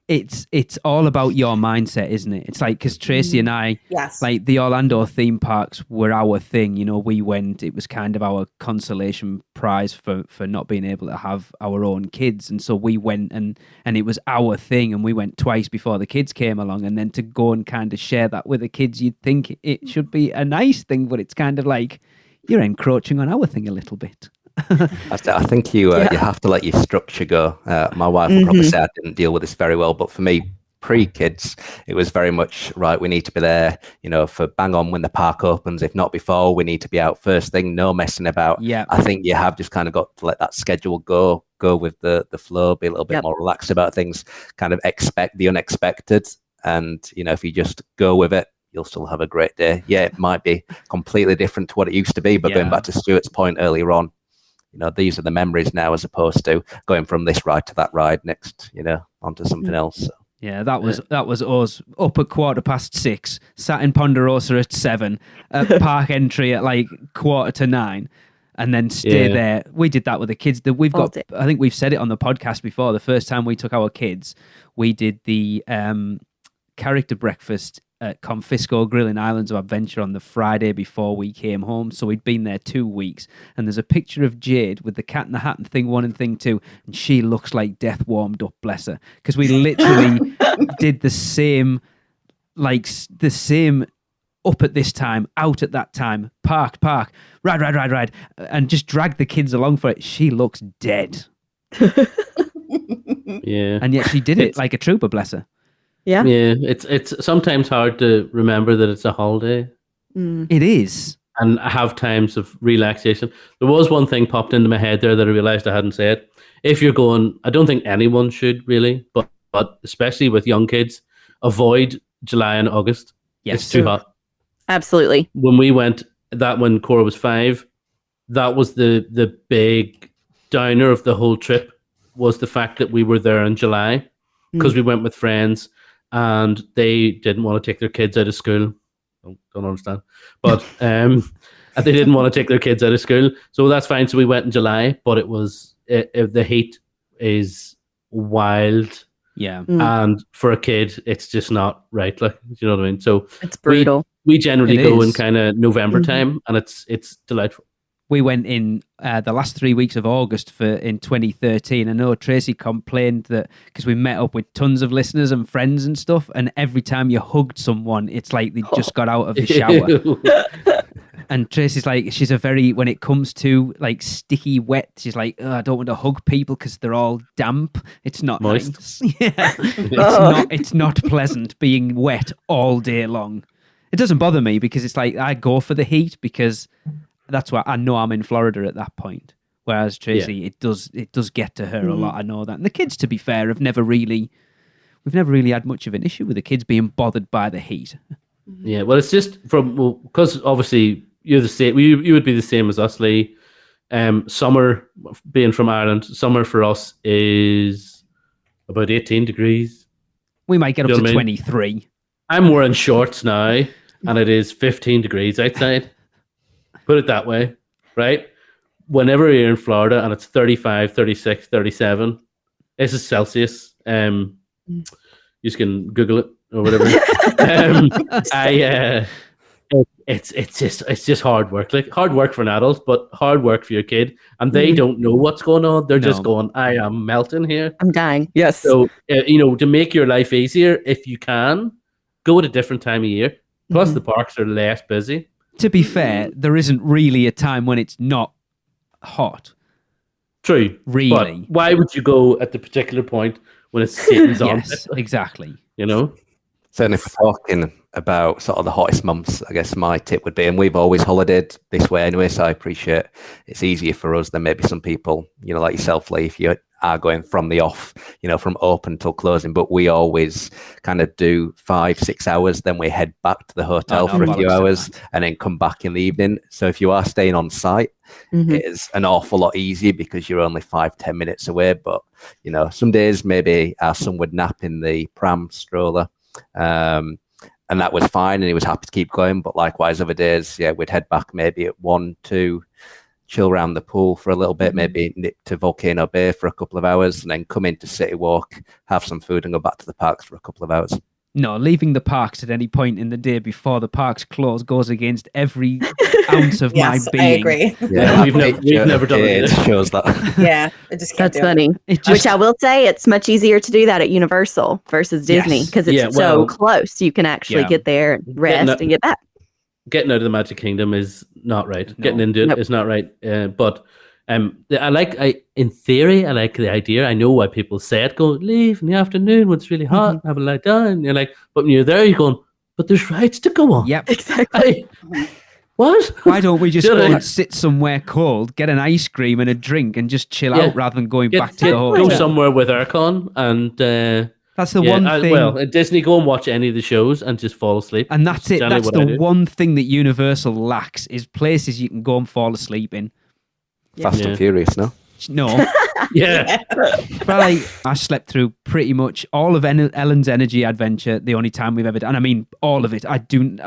[SPEAKER 1] it's all about your mindset, isn't it? It's like, because Tracy and I, like the Orlando theme parks were our thing. We went, it was kind of our consolation prize for not being able to have our own kids. And so we went and it was our thing, and we went twice before the kids came along. And then to go and kind of share that with the kids, you'd think it should be a nice thing, but it's kind of like you're encroaching on our thing a little bit.
[SPEAKER 4] I think you have to let your structure go. My wife will probably say I didn't deal with this very well, but for me, pre-kids, it was very much, right, we need to be there, for bang on when the park opens. If not before, we need to be out first thing, no messing about.
[SPEAKER 1] Yeah.
[SPEAKER 4] I think you have just kind of got to let that schedule go with the flow, be a little bit more relaxed about things, kind of expect the unexpected. And, if you just go with it, you'll still have a great day. Yeah, it might be completely different to what it used to be, but going back to Stuart's point earlier on, these are the memories now, as opposed to going from this ride to that ride next, onto something else. So.
[SPEAKER 1] Yeah, that was us up at 6:15, sat in Ponderosa at 7, at park entry at like 8:45, and then stay there. We did that with the kids. We've got, I think we've said it on the podcast before. The first time we took our kids, we did the character breakfast at Confisco Grill in Islands of Adventure on the Friday before we came home. So we'd been there 2 weeks, and there's a picture of Jade with the Cat in the Hat and Thing 1 and Thing 2, and she looks like death warmed up, bless her, because we literally did the same up at this time, out at that time, park, ride, and just dragged the kids along for it. She looks dead.
[SPEAKER 5] Yeah.
[SPEAKER 1] And yet she did it like a trooper, bless her.
[SPEAKER 2] Yeah.
[SPEAKER 5] Yeah, it's sometimes hard to remember that it's a holiday.
[SPEAKER 1] It is.
[SPEAKER 5] And have times of relaxation. There was one thing popped into my head there that I realized I hadn't said. If you're going, I don't think anyone should really, but especially with young kids, avoid July and August.
[SPEAKER 1] Yes.
[SPEAKER 5] It's too hot.
[SPEAKER 2] Absolutely.
[SPEAKER 5] When we went, when Cora was 5, that was the big downer of the whole trip, was the fact that we were there in July, because we went with friends. And they didn't want to take their kids out of school. Don't understand. But they didn't want to take their kids out of school. So that's fine. So we went in July, but the heat is wild.
[SPEAKER 1] Yeah.
[SPEAKER 5] And for a kid, it's just not right. Like, you know what I mean? So
[SPEAKER 2] it's brutal.
[SPEAKER 5] We generally go in kind of November time, and it's delightful.
[SPEAKER 1] We went in the last 3 weeks of August in 2013. I know Tracy complained that because we met up with tons of listeners and friends and stuff, and every time you hugged someone, it's like they just got out of the shower. And Tracy's like, she's a very, when it comes to like sticky wet, she's like, I don't want to hug people because they're all damp. It's not
[SPEAKER 5] moist.
[SPEAKER 1] Nice. Yeah. It's not pleasant being wet all day long. It doesn't bother me because it's like I go for the heat because that's why I know I'm in Florida at that point. Whereas Tracy, it does get to her a lot. I know that. And the kids, to be fair, we've never really had much of an issue with the kids being bothered by the heat.
[SPEAKER 5] Yeah, well, it's just because obviously you're the same. You would be the same as us, Lee. Summer, being from Ireland, summer for us is about 18 degrees.
[SPEAKER 1] We might get up to 23.
[SPEAKER 5] I'm wearing shorts now, and it is 15 degrees outside. Put it that way, right? Whenever you're in Florida and it's 35, 36, 37, this is Celsius. You can Google it or whatever. it's just hard work. Like hard work for an adult, but hard work for your kid, and they don't know what's going on. They're just going, "I am melting here.
[SPEAKER 2] I'm dying." Yes.
[SPEAKER 5] So to make your life easier, if you can, go at a different time of year. Plus, the parks are less busy.
[SPEAKER 1] To be fair, there isn't really a time when it's not hot.
[SPEAKER 5] True.
[SPEAKER 1] Really.
[SPEAKER 5] But why would you go at the particular point when it's Satan's on?
[SPEAKER 1] Yes, exactly.
[SPEAKER 4] Certainly, if we're talking about sort of the hottest months, I guess my tip would be, and we've always holidayed this way anyway, so I appreciate it's easier for us than maybe some people, like yourself, Lee, if you are going from the off, from open till closing, but we always kind of do 5-6 hours, then we head back to the hotel for a few hours and then come back in the evening. So if you are staying on site, it is an awful lot easier because you're only 5-10 minutes away. But, some days maybe our son would nap in the pram stroller. And that was fine, and he was happy to keep going. But likewise, other days, we'd head back maybe at 1-2, chill around the pool for a little bit, maybe nip to Volcano Bay for a couple of hours, and then come into City Walk, have some food, and go back to the parks for a couple of hours.
[SPEAKER 1] No, leaving the parks at any point in the day before the parks close goes against every ounce of my being.
[SPEAKER 3] I agree.
[SPEAKER 5] Yeah, we've never done it.
[SPEAKER 4] It shows that.
[SPEAKER 3] Yeah, I just can't.
[SPEAKER 2] That's funny. Which I will say, it's much easier to do that at Universal versus Disney because it's so close. You can actually get there and rest and get back.
[SPEAKER 5] Getting out of the Magic Kingdom is not right. No. Getting into it is not right. But in theory, I like the idea. I know why people say it. Go leave in the afternoon when it's really hot, have a lie down. And you're like, but when you're there, you're going, but there's rides to go on.
[SPEAKER 1] Yep,
[SPEAKER 2] exactly.
[SPEAKER 5] What?
[SPEAKER 1] Why don't we just go and sit somewhere cold, get an ice cream and a drink, and just chill out rather than going back to the hotel?
[SPEAKER 5] Go somewhere with aircon and.
[SPEAKER 1] That's the one thing.
[SPEAKER 5] Well, at Disney, go and watch any of the shows and just fall asleep.
[SPEAKER 1] And that's it. That's the one thing that Universal lacks is places you can go and fall asleep in.
[SPEAKER 4] Fast and Furious, no?
[SPEAKER 1] No.
[SPEAKER 5] Yeah.
[SPEAKER 1] But I slept through pretty much all of Ellen's Energy Adventure the only time we've ever done. And I mean, all of it. I don't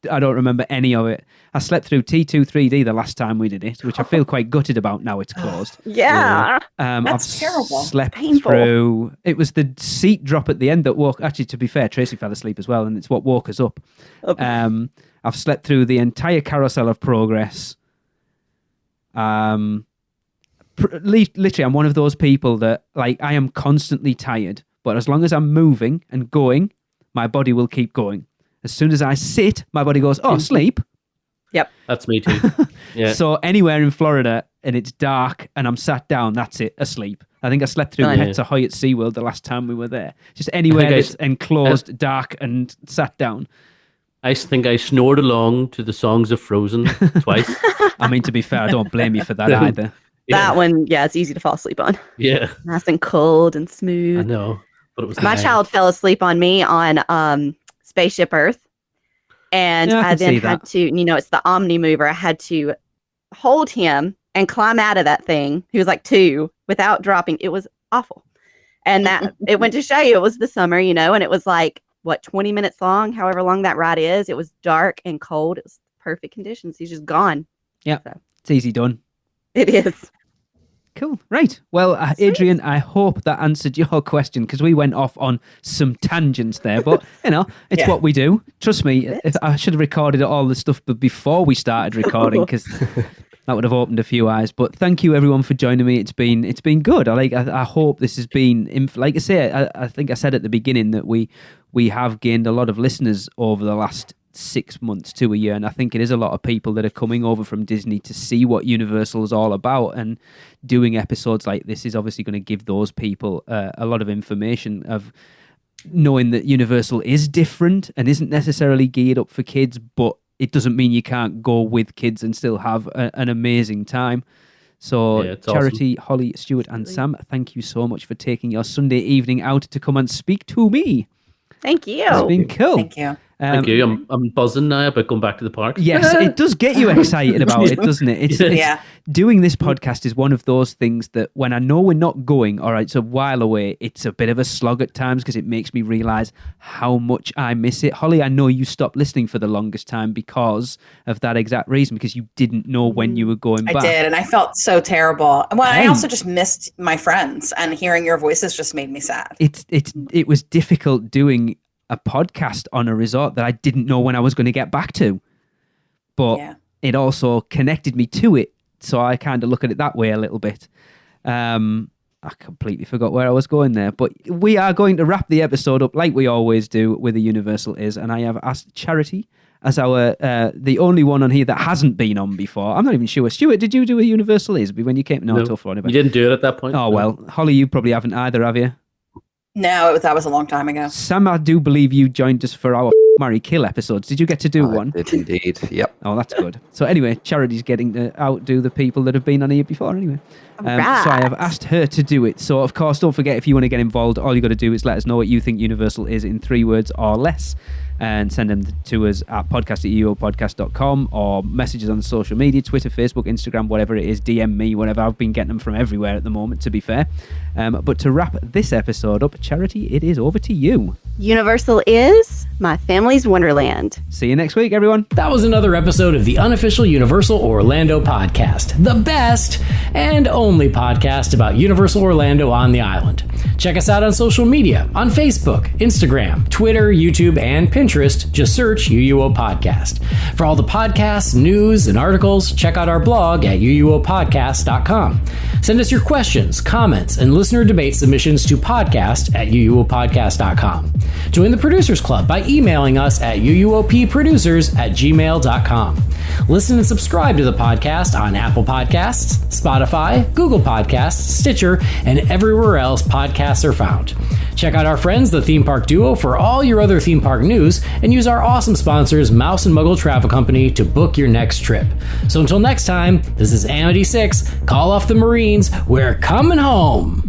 [SPEAKER 1] remember any of it. I slept through T2 3D the last time we did it, which I feel quite gutted about now it's closed.
[SPEAKER 2] Yeah.
[SPEAKER 3] That's terrible.
[SPEAKER 1] Slept through. It was the seat drop at the end that woke. Actually, to be fair, Tracy fell asleep as well, and it's what woke us up. I've slept through the entire Carousel of Progress. Literally, I'm one of those people that I am constantly tired, but as long as I'm moving and going, my body will keep going. As soon as I sit, my body goes, sleep.
[SPEAKER 2] Yep.
[SPEAKER 5] That's me too. Yeah.
[SPEAKER 1] So anywhere in Florida and it's dark and I'm sat down, that's it, asleep. I think I slept through Pets Ahoy at SeaWorld the last time we were there. Just anywhere that's enclosed, dark and sat down.
[SPEAKER 5] I think I snored along to the songs of Frozen twice.
[SPEAKER 1] I mean, to be fair, I don't blame you for that either.
[SPEAKER 2] That one, it's easy to fall asleep on.
[SPEAKER 5] Yeah.
[SPEAKER 2] Nice and cold and smooth.
[SPEAKER 5] I know, but it was
[SPEAKER 2] My child fell asleep on me on Spaceship Earth. And I then had to, it's the Omni Mover. I had to hold him and climb out of that thing. He was like 2 without dropping. It was awful. And that it went to show you it was the summer, and it was like, 20 minutes long, however long that ride is. It was dark and cold. It was perfect conditions. He's just gone.
[SPEAKER 1] Yeah. So. It's easy done.
[SPEAKER 2] It is.
[SPEAKER 1] Cool. Right. Well, Adrian, I hope that answered your question because we went off on some tangents there, but it's what we do. Trust me, I should have recorded all the stuff before we started recording because that would have opened a few eyes. But thank you everyone for joining me. It's been good. I hope this has been, like I say, I think I said at the beginning that we have gained a lot of listeners over the last 6 months to a year, and I think it is a lot of people that are coming over from Disney to see what Universal is all about, and doing episodes like this is obviously going to give those people a lot of information of knowing that Universal is different and isn't necessarily geared up for kids, but it doesn't mean you can't go with kids and still have an amazing time. So Charity, awesome. Holly, Stuart and Sam, thank you so much for taking your Sunday evening out to come and speak to me.
[SPEAKER 2] Thank you.
[SPEAKER 1] It's been cool.
[SPEAKER 3] Thank you.
[SPEAKER 5] Thank you. I'm buzzing now about going back to the park.
[SPEAKER 1] Yes, it does get you excited about it, doesn't it? It's doing this podcast is one of those things that when I know we're not going, all right, it's a while away, it's a bit of a slog at times because it makes me realise how much I miss it. Holly, I know you stopped listening for the longest time because of that exact reason, because you didn't know when you were going back.
[SPEAKER 3] I did, and I felt so terrible. Well, I also just missed my friends, and hearing your voices just made me sad.
[SPEAKER 1] It was difficult doing a podcast on a resort that I didn't know when I was going to get back to. but it also connected me to it. So I kind of look at it that way a little bit. I completely forgot where I was going there, but we are going to wrap the episode up like we always do with a Universal Is, and I have asked Charity as our the only one on here that hasn't been on before. I'm not even sure. Stuart, did you do a Universal Is when you came? No, tough one.
[SPEAKER 5] You didn't do it at that point.
[SPEAKER 1] Oh, well. Holly, you probably haven't either, have you?
[SPEAKER 3] No, that was a long time ago.
[SPEAKER 1] Sam, I do believe you joined us for our Marry Kill episodes. Did you get to do one?
[SPEAKER 4] I did indeed, yep.
[SPEAKER 1] Oh, that's good. So anyway, Charity's getting to outdo the people that have been on here before anyway.
[SPEAKER 2] Right.
[SPEAKER 1] So I have asked her to do it. So of course, don't forget, if you want to get involved, all you got to do is let us know what you think Universal is in 3 words or less, and send them to us at podcast@uopodcast.com, or messages on social media, Twitter, Facebook, Instagram, whatever it is, DM me, whatever. I've been getting them from everywhere at the moment, to be fair. But to wrap this episode up, Charity, it is over to you.
[SPEAKER 2] Universal is my family's wonderland.
[SPEAKER 1] See you next week, everyone.
[SPEAKER 6] That was another episode of the Unofficial Universal Orlando Podcast, the best and only podcast about Universal Orlando on the island. Check us out on social media, on Facebook, Instagram, Twitter, YouTube, and Pinterest. Just search UUO Podcast. For all the podcasts, news, and articles, check out our blog at UUOpodcast.com. Send us your questions, comments, and listener debate submissions to podcast@UUOpodcast.com. Join the Producers Club by emailing us at UUOPproducers@gmail.com. Listen and subscribe to the podcast on Apple Podcasts, Spotify, Google Podcasts, Stitcher, and everywhere else podcasts are found. Check out our friends, the Theme Park Duo, for all your other theme park news, and use our awesome sponsors, Mouse and Muggle Travel Company, to book your next trip. So until next time, this is Amity 6. Call off the Marines. We're coming home.